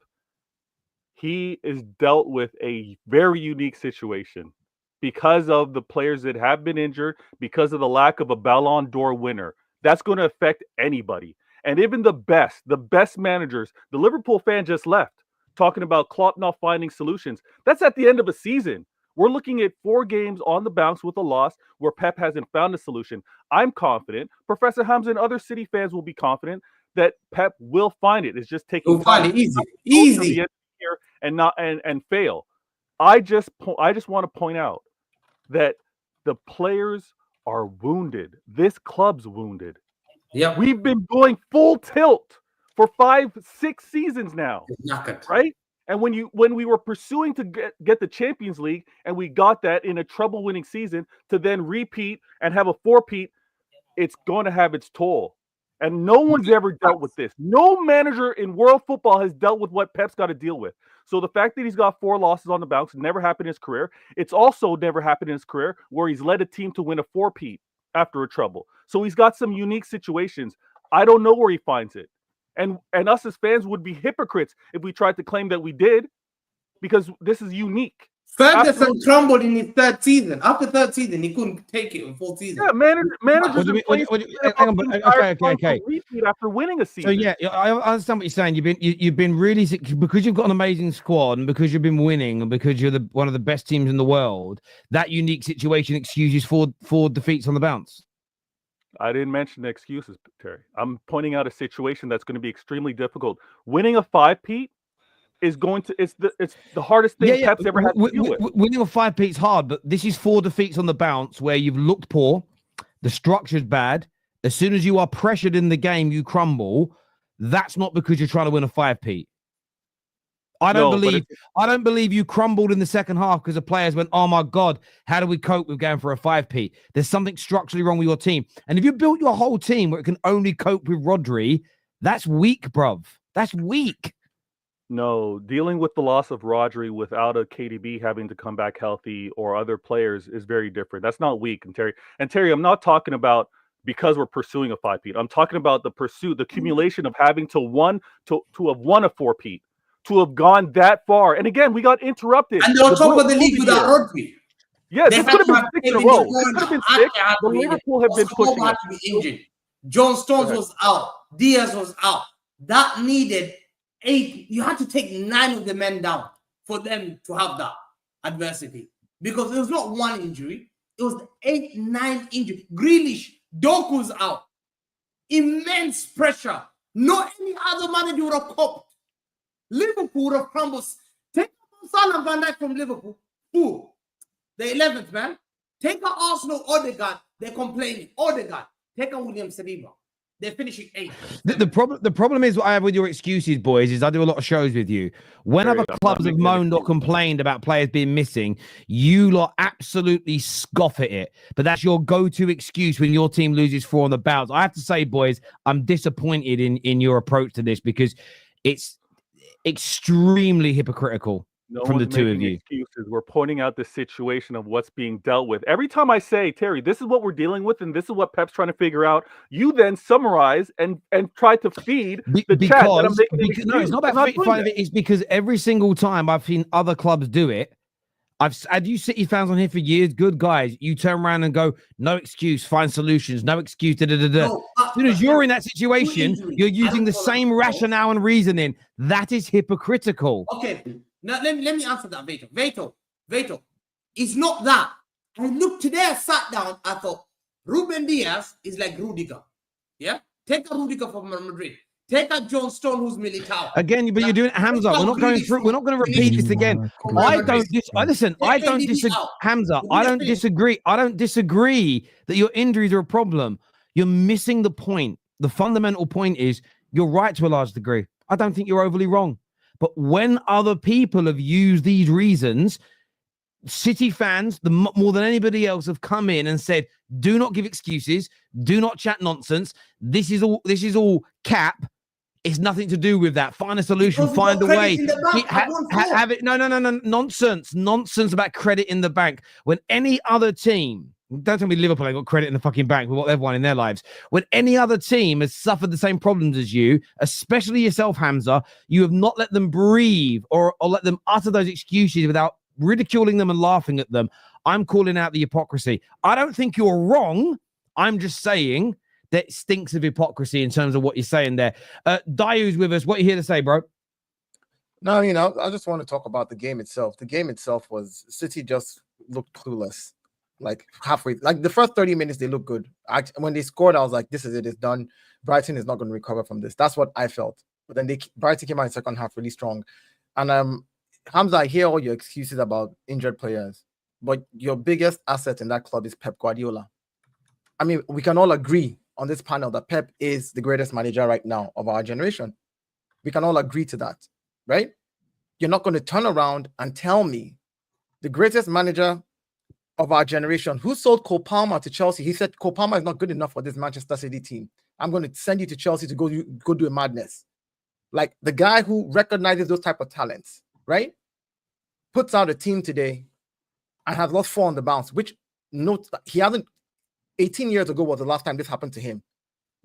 he is dealt with a very unique situation because of the players that have been injured, because of the lack of a Ballon d'Or winner. That's going to affect anybody. And even the best managers, the Liverpool fan just left, talking about Klopp not finding solutions. That's at the end of a season. We're looking at 4 games on the bounce with a loss where Pep hasn't found a solution. I'm confident. Professor Hamza and other City fans will be confident that Pep will find it. It's just taking time. Find it easy. And fail. I just want to point out that the players are wounded. This club's wounded. Yeah, we've been going full tilt for 5-6 seasons now, right? And when we were pursuing to get the Champions League, and we got that in a treble-winning season, to then repeat and have a 4-peat, it's going to have its toll. And no one's ever dealt with this. No manager in world football has dealt with what Pep's got to deal with. So the fact that he's got 4 losses on the bounce never happened in his career. It's also never happened in his career where he's led a team to win a 4-peat after a treble. So he's got some unique situations. I don't know where he finds it. And us as fans would be hypocrites if we tried to claim that we did, because this is unique. Ferguson crumbled in his 3rd season. After 3rd season, he couldn't take it in 4th season. Yeah, managers. Okay. Repeat after winning a season. So yeah, I understand what you're saying. You've been really, because you've got an amazing squad and because you've been winning and because you're one of the best teams in the world. That unique situation excuses 4 defeats on the bounce. I didn't mention the excuses, Terry. I'm pointing out a situation that's going to be extremely difficult. Winning a 5-peat is going to it's the hardest thing Pep's ever had to deal with. Winning a 5-peat's hard, but this is 4 defeats on the bounce where you've looked poor, the structure's bad. As soon as you are pressured in the game, you crumble. That's not because you're trying to win a 5-peat. I don't believe you crumbled in the second half because the players went, oh my God, how do we cope with going for a 5-peat? There's something structurally wrong with your team. And if you built your whole team where it can only cope with Rodri, that's weak, bruv. That's weak. No, dealing with the loss of Rodri without a KDB having to come back healthy or other players is very different. That's not weak. And Terry, I'm not talking about because we're pursuing a 5-peat. I'm talking about the pursuit, the accumulation of having to have won a 4-peat. To have gone that far. And again, we got interrupted. And they're on top of the league without Rodri. Yeah, this could have been 6 in a row. This could have been 6. The Liverpool have been pushing us. Injured. John Stones was out. Diaz was out. That needed 8. You had to take 9 of the men down for them to have that adversity. Because it was not one injury. It was 8, 9 injury. Grealish, Doku's out. Immense pressure. No any other manager would have coped. Liverpool would have crumbled. Take Salah and Van Dijk from Liverpool. Who? The 11th man. Take a Arsenal Odegaard. They're complaining. Odegaard. Take a William Saliba. They're finishing 8th. The problem is what I have with your excuses, boys, is I do a lot of shows with you. Whenever clubs have moaned or complained about players being missing, you lot absolutely scoff at it. But that's your go-to excuse when your team loses 4 on the bounce. I have to say, boys, I'm disappointed in your approach to this because it's extremely hypocritical from the two of you. Excuses. We're pointing out the situation of what's being dealt with. Every time I say, Terry, this is what we're dealing with, and this is what Pep's trying to figure out, you then summarize and try to feed the chat that I'm making. No, it's not about finding it. It's because every single time I've seen other clubs do it, I've had you City fans on here for years, good guys. You turn around and go, no excuse, find solutions, no excuse. No, as soon as you're in that situation, you're using the same rationale and reasoning. That is hypocritical. Okay, now let me answer that, Vator. It's not that. I looked today, I sat down, I thought, Ruben Diaz is like Rudiger. Yeah? Take a Rudiger from Madrid. Take a John Stone who's Militao. Again, but you're doing it, Hamza. We're not going through. We're not going to repeat this again. I don't disagree, Hamza. I don't disagree. I don't disagree that your injuries are a problem. You're missing the point. The fundamental point is you're right to a large degree. I don't think you're overly wrong. But when other people have used these reasons, City fans, more than anybody else, have come in and said, "Do not give excuses. Do not chat nonsense. This is all cap." It's nothing to do with that. Find a solution. Find a way. Have it. No. Nonsense about credit in the bank. When any other team, don't tell me Liverpool ain't got credit in the fucking bank with what they've won in their lives. When any other team has suffered the same problems as you, especially yourself, Hamza, you have not let them breathe or let them utter those excuses without ridiculing them and laughing at them. I'm calling out the hypocrisy. I don't think you're wrong. I'm just saying that stinks of hypocrisy in terms of what you're saying there. Dayo's with us. What are you here to say, bro? No, I just want to talk about the game itself. The game itself was City just looked clueless. Like halfway, like the first 30 minutes, they looked good. When they scored, I was like, this is it, it's done. Brighton is not going to recover from this. That's what I felt. But then Brighton came out in the second half really strong. And Hamza, I hear all your excuses about injured players, but your biggest asset in that club is Pep Guardiola. I mean, we can all agree on this panel that Pep is the greatest manager right now of our generation. We can all agree to that, right? You're not going to turn around and tell me the greatest manager of our generation who sold Cole Palmer to Chelsea. He said Cole Palmer is not good enough for this Manchester City team. I'm going to send you to Chelsea to go do a madness. Like the guy who recognizes those type of talents, right? Puts out a team today and has lost 4 on the bounce, which notes that he hasn't. 18 years ago was the last time this happened to him.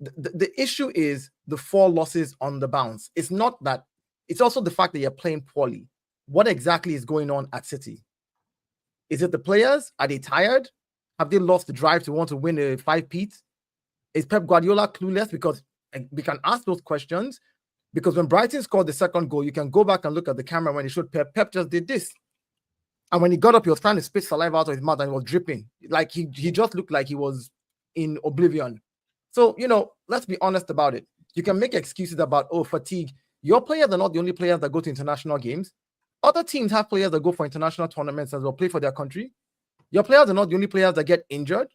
The issue is the 4 losses on the bounce. It's not that. It's also the fact that you're playing poorly. What exactly is going on at City? Is it the players? Are they tired? Have they lost the drive to want to win a 5-peat? Is Pep Guardiola clueless? Because we can ask those questions. Because when Brighton scored the second goal, you can go back and look at the camera when he showed Pep. Pep just did this. And when he got up, he was trying to spit saliva out of his mouth and he was dripping. Like he just looked like he was in oblivion. So, let's be honest about it. You can make excuses about, fatigue. Your players are not the only players that go to international games. Other teams have players that go for international tournaments as well, play for their country. Your players are not the only players that get injured.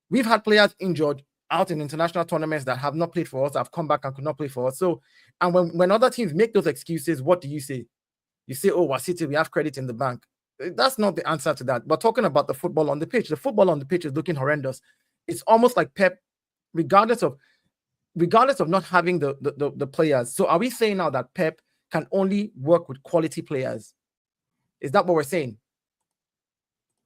We've had players injured out in international tournaments that have not played for us, have come back and could not play for us. So, and when other teams make those excuses, what do you say? You say, we're City, we have credit in the bank. That's not the answer to that. But talking about the football on the pitch, the football on the pitch is looking horrendous. It's almost like Pep, regardless of not having the players. So are we saying now that Pep can only work with quality players? Is that what we're saying?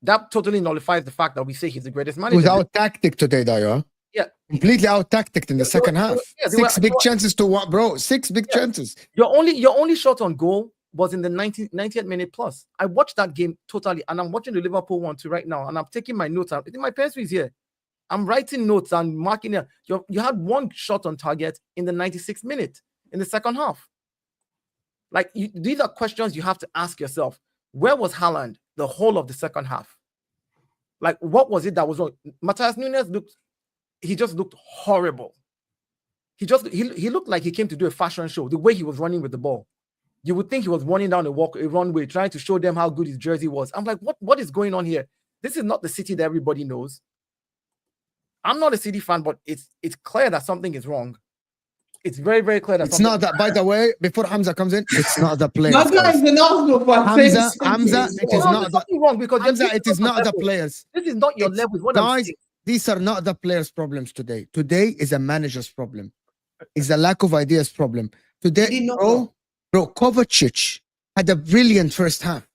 That totally nullifies the fact that we say he's the greatest manager. He was out tactic today, Dayo. Yeah. Completely out tactic in the second half. Yeah, Six big chances to what, bro? 6 big chances. Your only shot on goal was in the 90th minute plus. I watched that game totally, and I'm watching the Liverpool one too right now, and I'm taking my notes. My pencil is here. I'm writing notes and marking it. You had one shot on target in the 96th minute in the second half. Like, these are questions you have to ask yourself. Where was Haaland the whole of the second half? Like, what was it that was wrong? Matthias Nunes just looked horrible. He looked like he came to do a fashion show, the way he was running with the ball. You would think he was running down a runway, trying to show them how good his jersey was. I'm like, what is going on here? This is not the City that everybody knows. I'm not a City fan, but it's clear that something is wrong. It's very, very clear that it's not that. By the way, before Hamza comes in, it's not the players. That guy is an Arsenal fan. Hamza, it is not the wrong because Hamza, it is not the players. This is not your level. What Guys, these are not the players' problems today. Today is a manager's problem. It's a lack of ideas problem. Today, bro, Kovacic had a brilliant first half.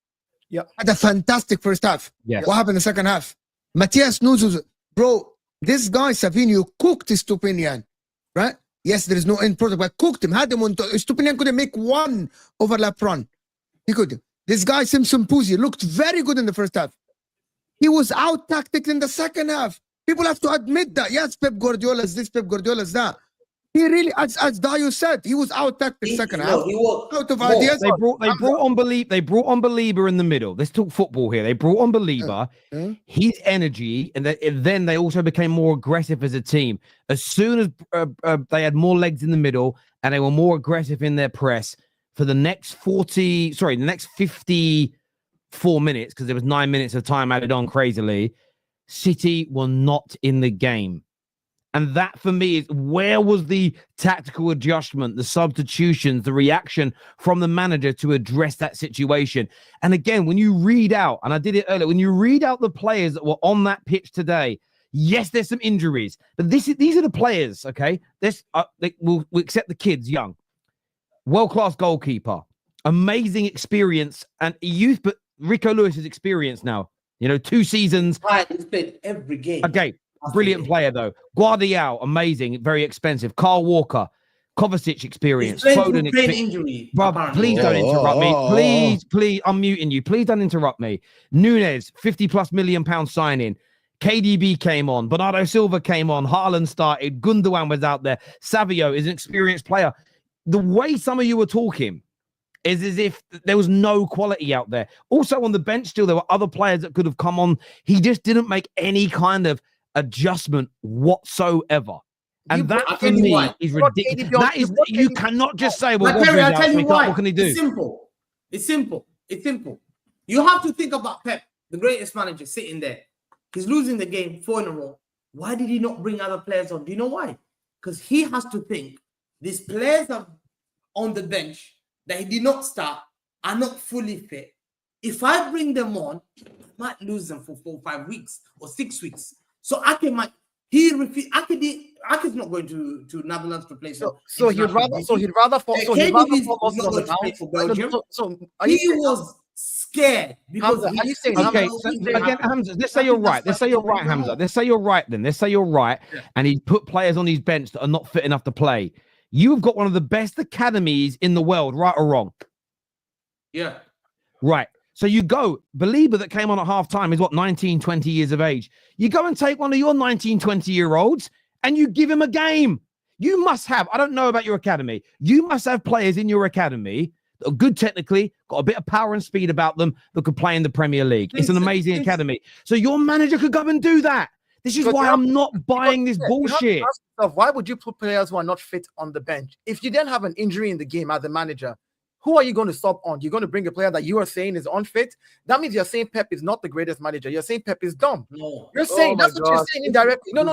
Yeah, had a fantastic first half. Yes. What happened in the second half? Matthias Nunes was, bro, this guy Savinho cooked Stupinian, right? Yes, there is no end product, but cooked him, had him on. Stupinian couldn't make one overlap run. He could. This guy Simpson Puzzi looked very good in the first half. He was out tactics in the second half. People have to admit that. Yes, Pep Guardiola is this, Pep Guardiola is that. He really, as Dayo said, he was out tactics second half. He was out of ideas. They brought on Belieber in the middle. Let's talk football here. They brought on Belieber. His energy, and then they also became more aggressive as a team. As soon as they had more legs in the middle and they were more aggressive in their press for the next 54 minutes, because there was 9 minutes of time added on crazily, City were not in the game. And that, for me, is where was the tactical adjustment, the substitutions, the reaction from the manager to address that situation? And again, when you read out, and I did it earlier, when you read out the players that were on that pitch today, yes, there's some injuries, but these are the players, okay? We'll accept the kids young. World-class goalkeeper, amazing experience, and youth, but Rico Lewis is experienced now. 2 seasons. He's played every game. Okay. Brilliant player, though. Guardiola, amazing, very expensive. Carl Walker, Kovacic experience. Foden injury. Bro, please don't interrupt me. Please, I'm muting you. Please don't interrupt me. Nunes, £50+ million signing. KDB came on. Bernardo Silva came on. Haaland started. Gundogan was out there. Savio is an experienced player. The way some of you were talking is as if there was no quality out there. Also on the bench still, there were other players that could have come on. He just didn't make any kind of adjustment whatsoever, and that for me is ridiculous. That is, you cannot just say, "Well, I'll tell you why. What can he do?" It's simple. You have to think about Pep, the greatest manager, sitting there. He's losing the game 4 in a row. Why did he not bring other players on? Do you know why? Because he has to think these players are on the bench that he did not start are not fully fit. If I bring them on, I might lose them for 4 or 5 weeks or 6 weeks. So Ake might Ake's not going to Netherlands to play. So he'd rather fall for Belgium. He was scared because Hamza, are you saying again, Hamza? Let's say you're right. Hamza. Let's say you're right. Then let's say you're right, and he put players on his bench that are not fit enough to play. You've got one of the best academies in the world, right or wrong? Yeah. Right. So you go, Belieber that came on at halftime is 19, 20 years of age. You go and take one of your 19, 20-year-olds and you give him a game. You must have, I don't know about your academy, you must have players in your academy that are good technically, got a bit of power and speed about them that could play in the Premier League. It's an amazing academy. So your manager could go and do that. This is Because why you have- I'm not buying this You have to bullshit. ask yourself, why would you put players who are not fit on the bench? If you then have an injury in the game as a manager, who are you going to sub on? You're going to bring a player that you are saying is unfit? That means you're saying Pep is not the greatest manager. You're saying Pep is dumb. No. You're saying my that's what you're gosh. saying indirectly. No. No.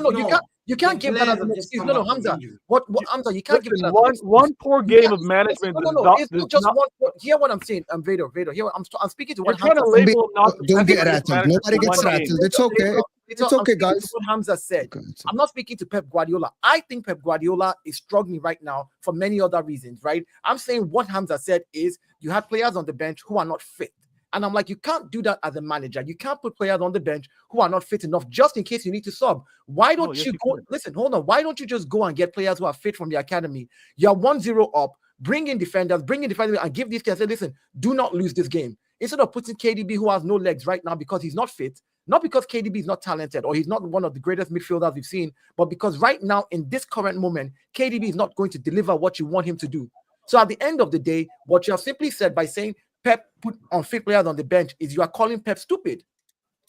You can't The give that as players an have just excuse. come No, back from Hamza. injury. What Hamza? You can't give Listen, that as an excuse. one poor game Yeah, of management. No. does not- It's does not just not- one. Hear what I'm saying. Vator. Hear what I'm speaking to. You're What trying to Hamza said. label him not the Don't best get greatest rattled. manager Nobody for gets one game. rattled. It's okay. It's I'm okay, speaking to guys. what Hamza said. I'm not speaking to Pep Guardiola. I think Pep Guardiola is struggling right now for many other reasons, right? I'm saying what Hamza said is you had players on the bench who are not fit. And I'm like, you can't do that as a manager. You can't put players on the bench who are not fit enough just in case you need to sub. Why don't yes, you you go? can. Listen, hold on. Why don't you just go and get players who are fit from the academy? You're 1-0 up, bring in defenders, and give these guys, say, listen, do not lose this game. Instead of putting KDB, who has no legs right now because he's not fit, not because KDB is not talented or he's not one of the greatest midfielders we've seen, but because right now, in this current moment, KDB is not going to deliver what you want him to do. So at the end of the day, what you have simply said by saying Pep put unfit players on the bench is you are calling Pep stupid.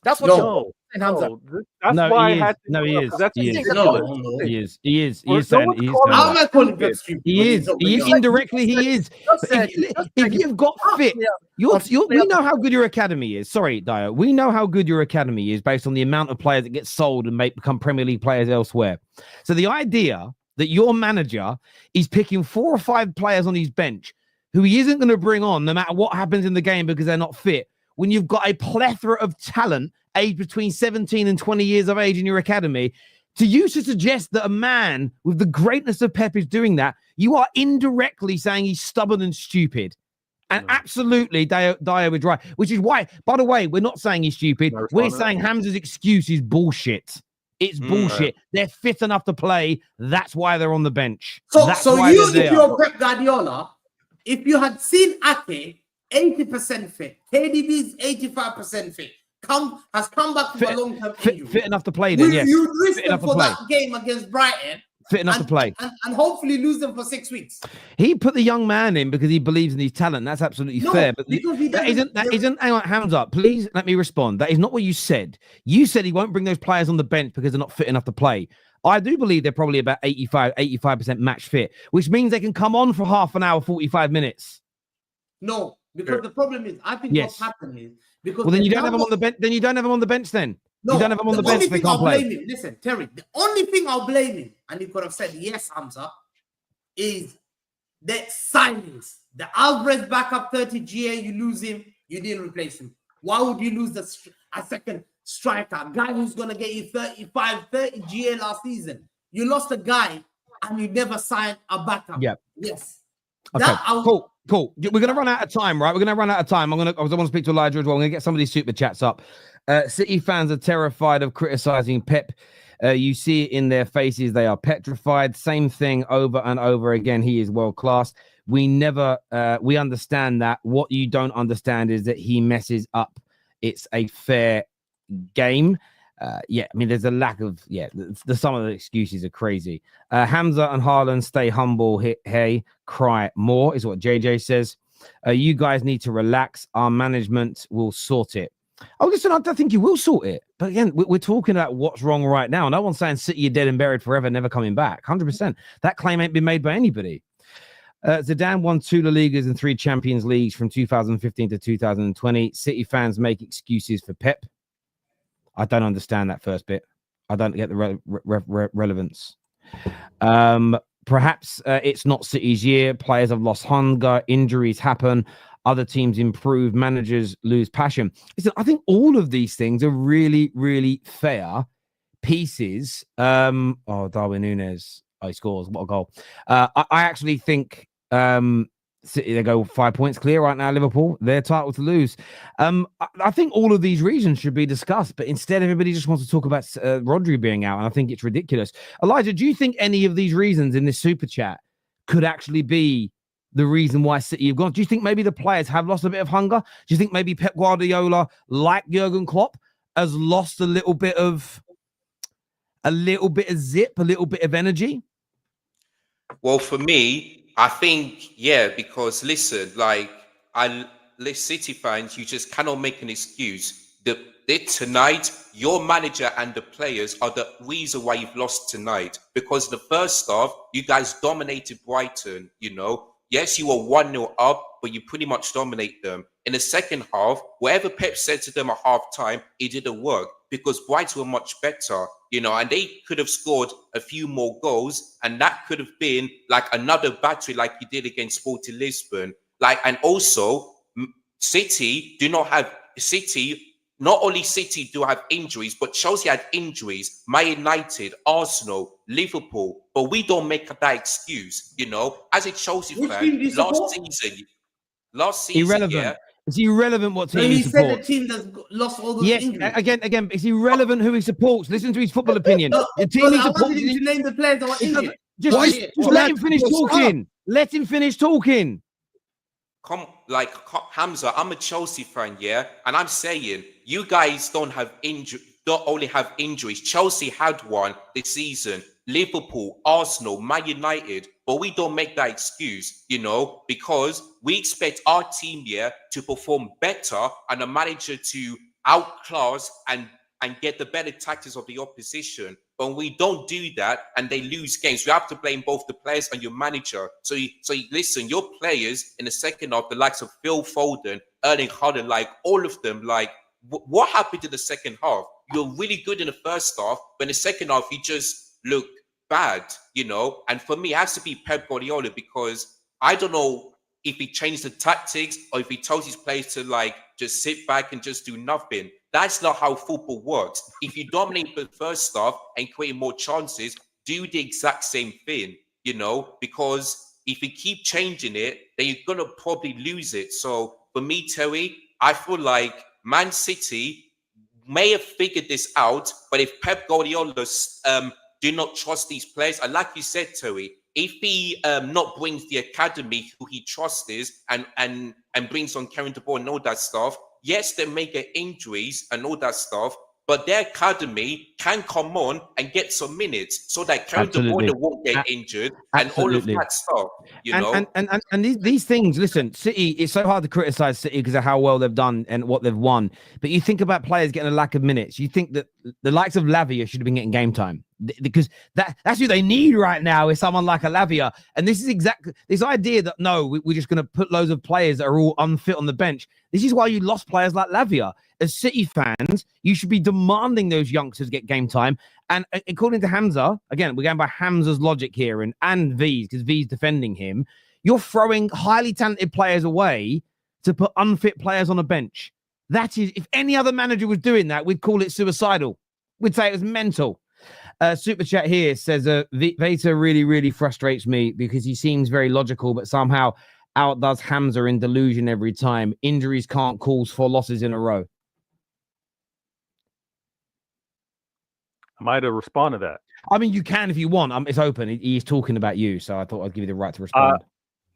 That's what you're No, saying, Hamza. no, that's No, why he I is. had to. No, he is. That's He is. ridiculous. No. He is. He is. He Well, is no saying. one's He is calling saying How am that. I calling Pep stupid? He when he's is. not He bringing is. up- Indirectly, he is. But if you've got fit, we know how good your academy is. Sorry, Dayo. We know how good your academy is based on the amount of players that get sold and become Premier League players elsewhere. So the idea that your manager is picking 4 or 5 players on his bench who he isn't going to bring on no matter what happens in the game because they're not fit, when you've got a plethora of talent aged between 17 and 20 years of age in your academy, to you to suggest that a man with the greatness of Pep is doing that, you are indirectly saying he's stubborn and stupid. And absolutely, Dayo is right. Which is why, by the way, we're not saying he's stupid. We're saying Hamza's excuse is bullshit. It's bullshit. They're fit enough to play. That's why they're on the bench. That's So why you, they're if there. you're Pep Guardiola, if you had seen Ake 80% fit, KDB's 85% fit, has come back from a long-term injury. Fit enough to play then, yes. You risk Fit them enough to for play. that game against Brighton. Fit enough to play. And hopefully lose them for 6 weeks. He put the young man in because he believes in his talent. That's absolutely fair. But because he that doesn't- isn't. Hang on, hands up. Please let me respond. That is not what you said. You said he won't bring those players on the bench because they're not fit enough to play. I do believe they're probably about 85% match fit, which means they can come on for half an hour, 45 minutes. No, because the problem is, I think Yes. what's happened is because Well, then you they've don't have now them on the bench. Then you don't have them on the bench. Then No, you don't have them on the bench. only They thing can't I'll play. blame him. Listen, Terry, the only thing I'll blame him, and he could have said yes, Hamza, is the signings. The Alvarez backup 30 GA, you lose him, you didn't replace him. Why would you lose a second striker, a guy who's gonna get you 30 GA last season? You lost a guy and you never signed a backup. Yeah. Yes. Okay. Cool. We're gonna run out of time, right? We're gonna run out of time. I want to speak to Elijah as well. I'm gonna get some of these super chats up. City fans are terrified of criticizing Pep. You see it in their faces. They are petrified. Same thing over and over again. He is world class. We understand that. What you don't understand is that he messes up. It's a fair game. I mean, there's a lack of, some of the excuses are crazy. Hamza and Haaland, stay humble. Hey, cry more is what JJ says. You guys need to relax. Our management will sort it. Oh, listen, I don't think you will sort it. But again, we're talking about what's wrong right now. No one's saying City are dead and buried forever, never coming back. 100%. That claim ain't been made by anybody. Zidane won 2 La Ligas and 3 Champions Leagues from 2015 to 2020. City fans make excuses for Pep. I don't understand that first bit. I don't get the relevance. Perhaps it's not City's year. Players have lost hunger. Injuries happen. Other teams improve. Managers lose passion. Listen, I think all of these things are really, really fair pieces. Darwin Núñez. He scores. What a goal. I actually think City, they go 5 points clear right now. Liverpool, their title to lose. I think all of these reasons should be discussed, but instead everybody just wants to talk about Rodri being out, and I think it's ridiculous. Elijah, do you think any of these reasons in this super chat could actually be the reason why City have gone? Do you think maybe the players have lost a bit of hunger? Do you think maybe Pep Guardiola, like Jurgen Klopp, has lost a little bit of zip, a little bit of energy? Well, for me, I think, because listen, City fans, you just cannot make an excuse. The tonight, your manager and the players are the reason why you've lost tonight. Because the first half, you guys dominated Brighton, you know. Yes, you were 1-0 up, but you pretty much dominate them. In the second half, whatever Pep said to them at half time, it didn't work because Brighton were much better, you know, and they could have scored a few more goals, and that could have been like another battery like you did against Sporting Lisbon. Like, and also, City, not only City do have injuries, but Chelsea had injuries, Man United, Arsenal, Liverpool, but we don't make that excuse, you know. As a Chelsea fan, last season, irrelevant. yeah. It's irrelevant what team So he he said the supports. team that's lost all those Yes, injuries. again, it's irrelevant who he supports. Listen to his football opinion. The team he I supports. wanted him to name the players that were injured. Just let him finish talking. Let him finish talking. Hamza, I'm a Chelsea fan, yeah, and I'm saying you guys don't only have injuries. Chelsea had one this season. Liverpool, Arsenal, Man United, but we don't make that excuse, you know, because we expect our team here to perform better and a manager to outclass and get the better tactics of the opposition. But when we don't do that and they lose games, we have to blame both the players and your manager. So listen, your players in the second half, the likes of Phil Foden, Erling Haaland, like all of them, like what happened in the second half? You're really good in the first half, but in the second half, you just look bad, you know? And for me, it has to be Pep Guardiola, because I don't know if he changed the tactics or if he tells his players to like just sit back and just do nothing. That's not how football works. If you dominate the first half and create more chances, do the exact same thing, you know, because if you keep changing it, then you're going to probably lose it. So for me, Terry, I feel like Man City may have figured this out, but if Pep Guardiola do not trust these players, and like you said, Terry, if he not brings the academy who he trusts and brings on Karen De Boer and all that stuff, yes, they may get injuries and all that stuff, but their academy can come on and get some minutes so that Karen De Boer won't get injured and all of that stuff, you know? And these things, listen, City, it's so hard to criticize City because of how well they've done and what they've won. But you think about players getting a lack of minutes. You think that the likes of Lavia should have been getting game time, because that's who they need right now, is someone like a Lavia. And this is exactly this idea that, no, we're just going to put loads of players that are all unfit on the bench. This is why you lost players like Lavia. As City fans, you should be demanding those youngsters get game time. And according to Hamza, again, we're going by Hamza's logic here and V's, because V's defending him. You're throwing highly talented players away to put unfit players on a bench. That is, if any other manager was doing that, we'd call it suicidal. We'd say it was mental. Super chat here says, Vator really, really frustrates me because he seems very logical, but somehow outdoes Hamza in delusion every time. Injuries can't cause 4 losses in a row. I might have responded to that. I mean, you can if you want. It's open. He's talking about you, so I thought I'd give you the right to respond.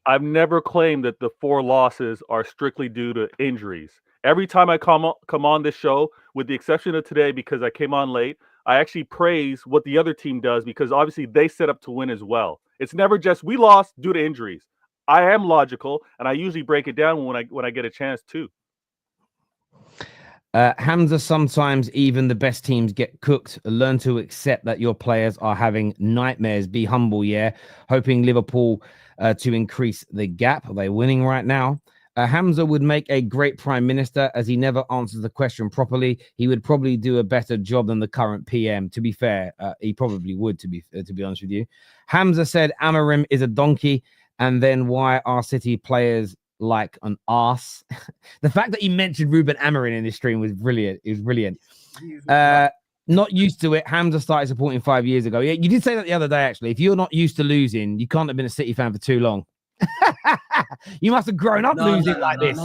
I've never claimed that the 4 losses are strictly due to injuries. Every time I come on this show, with the exception of today because I came on late, I actually praise what the other team does because obviously they set up to win as well. It's never just we lost due to injuries. I am logical, and I usually break it down when I get a chance to. Hamza, sometimes even the best teams get cooked. Learn to accept that your players are having nightmares. Be humble, yeah. Hoping Liverpool to increase the gap. Are they winning right now? Hamza would make a great prime minister as he never answers the question properly. He would probably do a better job than the current PM. To be fair, he probably would, to be honest with you. Hamza said Amorim is a donkey, and then why are City players like an arse? The fact that he mentioned Ruben Amorim in this stream was brilliant. It was brilliant. Not used to it. Hamza started supporting 5 years ago. Yeah, you did say that the other day, actually. If you're not used to losing, you can't have been a City fan for too long. You must have grown up losing like this.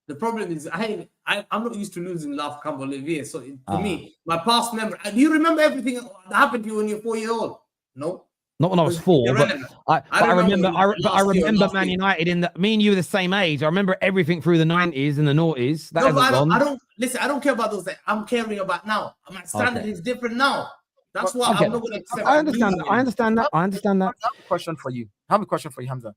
The problem is I'm not used to losing love Camp Olivier. So for me, my past memory. Do you remember everything that happened to you when you're 4-year-old? No. Not when I was 4, but I remember Man United. Me and you were the same age. I remember everything through the 90s and the noughties. I don't care about those things. I'm caring about now. My standard is different now. That's why I'm not going to accept. I understand that. I have a question for you, Hamza.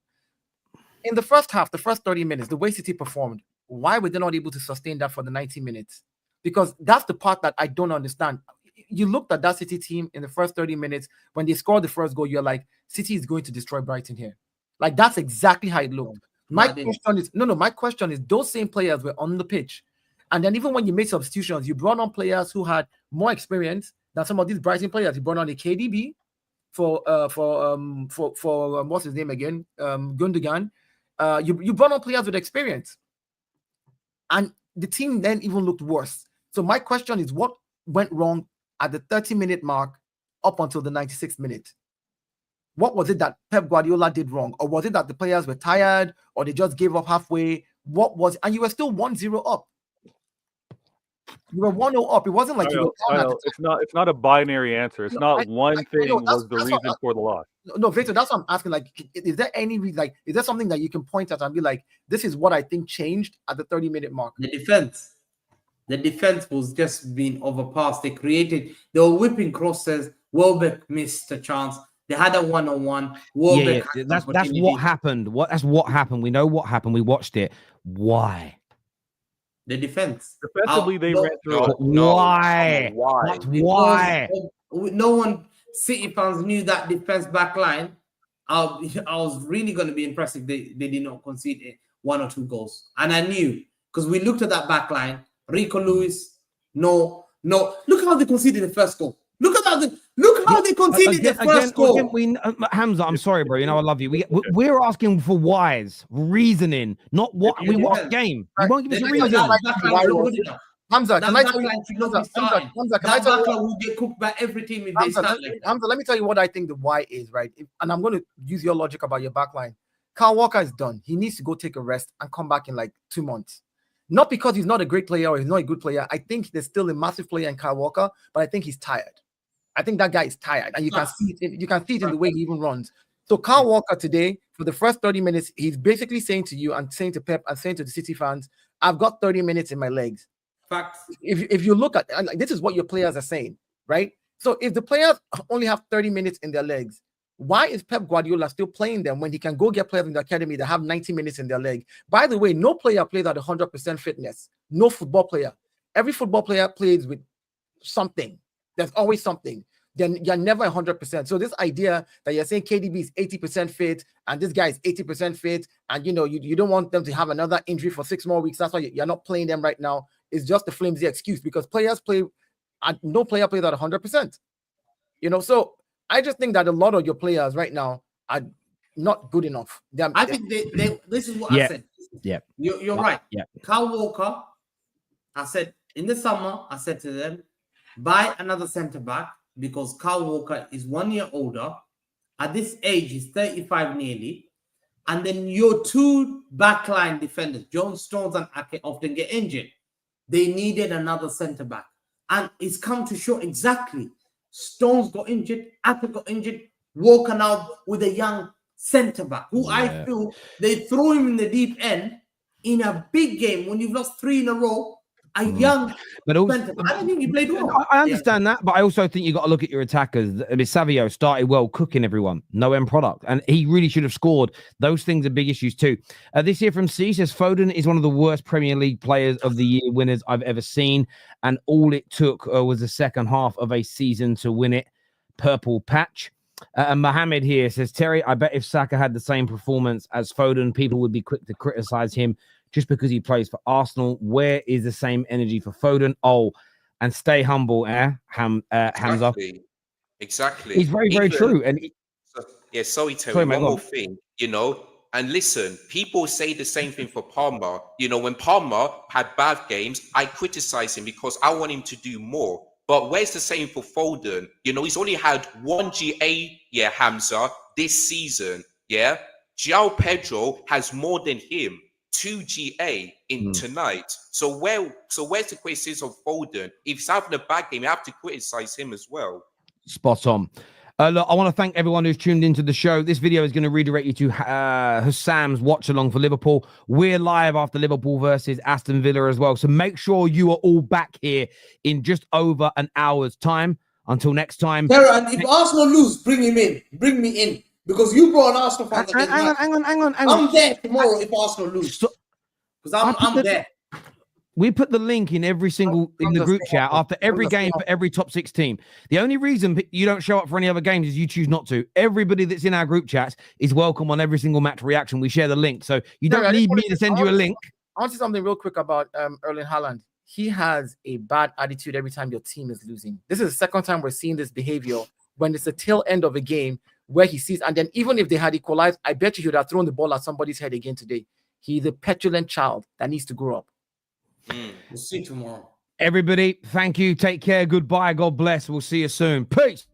In the first half, the first 30 minutes, the way City performed, why were they not able to sustain that for the 90 minutes? because that's the part that I don't understand. You looked at that City team in the first 30 minutes. When they scored the first goal, you're like, City is going to destroy Brighton here. Like, that's exactly how it looked. My question is, those same players were on the pitch. And then even when you made substitutions, you brought on players who had more experience than some of these Brighton players. You brought on a KDB for what's his name again? Gundogan. You brought on players with experience. And the team then even looked worse. So my question is, what went wrong at the 30-minute mark up until the 96th minute? What was it that Pep Guardiola did wrong? Or was it that the players were tired or they just gave up halfway? What was it? And you were still 1-0 up. You were 1-0 up. It wasn't like you were down. It's not a binary answer. It's not one thing was the reason for the loss. No, Vator, that's what I'm asking. Like, is there any reason? Like, is there something that you can point at and be like, this is what I think changed at the 30-minute mark? The defense was just being overpassed. They were whipping crosses. Welbeck missed a chance. They had a one-on-one. Yeah, that's what happened. That's what happened. We know what happened. We watched it. Why? The defense. Defensively, they ran through it. Why? Why? No one, City fans knew that defense back line. I was really going to be impressed if they did not concede 1 or 2 goals. And I knew, because we looked at that back line. Rico Lewis, no. Look how they conceded the first goal. Look how they conceded the first goal. Hamza, I'm sorry, bro. You know I love you. We're asking for why's, reasoning, not what we watch game. You won't give us a reason. Hamza, can I tell you? Will get cooked by every team if they start like that. Hamza, let me tell you what I think the why is, right? And I'm going to use your logic about your backline. Kyle Walker is done. He needs to go take a rest and come back in like 2 months. Not because he's not a great player or he's not a good player. I think there's still a massive player in Kyle Walker, but I think he's tired. I think that guy is tired, and you can see it in the way he even runs. So Kyle Walker today, for the first 30 minutes, he's basically saying to you and saying to Pep and saying to the City fans, I've got 30 minutes in my legs. Facts. If you look at, and this is what your players are saying, right? So if the players only have 30 minutes in their legs, why is Pep Guardiola still playing them when he can go get players in the academy that have 90 minutes in their leg? By the way, no player plays at 100% fitness. No football player. Every football player plays with something. There's always something. Then you're never 100%. So this idea that you're saying KDB is 80% fit and this guy is 80% fit, and you don't want them to have another injury for 6 more weeks. That's why you're not playing them right now. It's just a flimsy excuse because players play, and no player plays at 100%. So I just think that a lot of your players right now are not good enough. I think this is what I said. Yeah, you're right. Yeah, Kyle Walker. I said in the summer, I said to them, buy another centre back because Kyle Walker is 1 year older. At this age, he's 35 nearly, and then your 2 backline defenders, John Stones and Ake, often get injured. They needed another centre back, and it's come to show exactly. Stones got injured, Ake got injured, Walker now with a young centre back who I feel they throw him in the deep end in a big game when you've lost 3 in a row. A young centre back. I don't think he played well. I understand that, but I also think you got to look at your attackers. I mean, Savio started well, cooking everyone, no end product, and he really should have scored. Those things are big issues too. This here from C says Foden is one of the worst Premier League players of the year winners I've ever seen, and all it took was the second half of a season to win it. Purple patch. And Mohammed here says, Terry, I bet if Saka had the same performance as Foden, people would be quick to criticize him just because he plays for Arsenal. Where is the same energy for Foden? Oh, and stay humble, Hamza. Exactly. He's very, very true. And sorry, Terry, one more thing, and listen, people say the same thing for Palmer. When Palmer had bad games, I criticize him because I want him to do more. But where's the same for Foden? He's only had 1 GA, Hamza, this season, João Pedro has more than him, 2 GA in tonight. So where's the criticism of Foden? If he's having a bad game, you have to criticize him as well. Spot on. Look, I want to thank everyone who's tuned into the show. This video is going to redirect you to Hassam's watch along for Liverpool. We're live after Liverpool versus Aston Villa as well. So make sure you are all back here in just over an hour's time. Until next time. Sarah, and if Arsenal lose, bring him in. Bring me in. Because you brought an Arsenal fan. Hang on. I'm there tomorrow if Arsenal lose. Because I'm there. We put the link in every single in the group chat after every game for every top 6 team. The only reason you don't show up for any other games is you choose not to. Everybody that's in our group chats is welcome on every single match reaction. We share the link, so you don't need me to send you a link. I want to say something real quick about Erling Haaland. He has a bad attitude every time your team is losing. This is the second time we're seeing this behavior when it's the tail end of a game where he sees, and then even if they had equalized, I bet you he would have thrown the ball at somebody's head again today. He's a petulant child that needs to grow up. We'll see tomorrow. Everybody, thank you. Take care. Goodbye. God bless. We'll see you soon. Peace.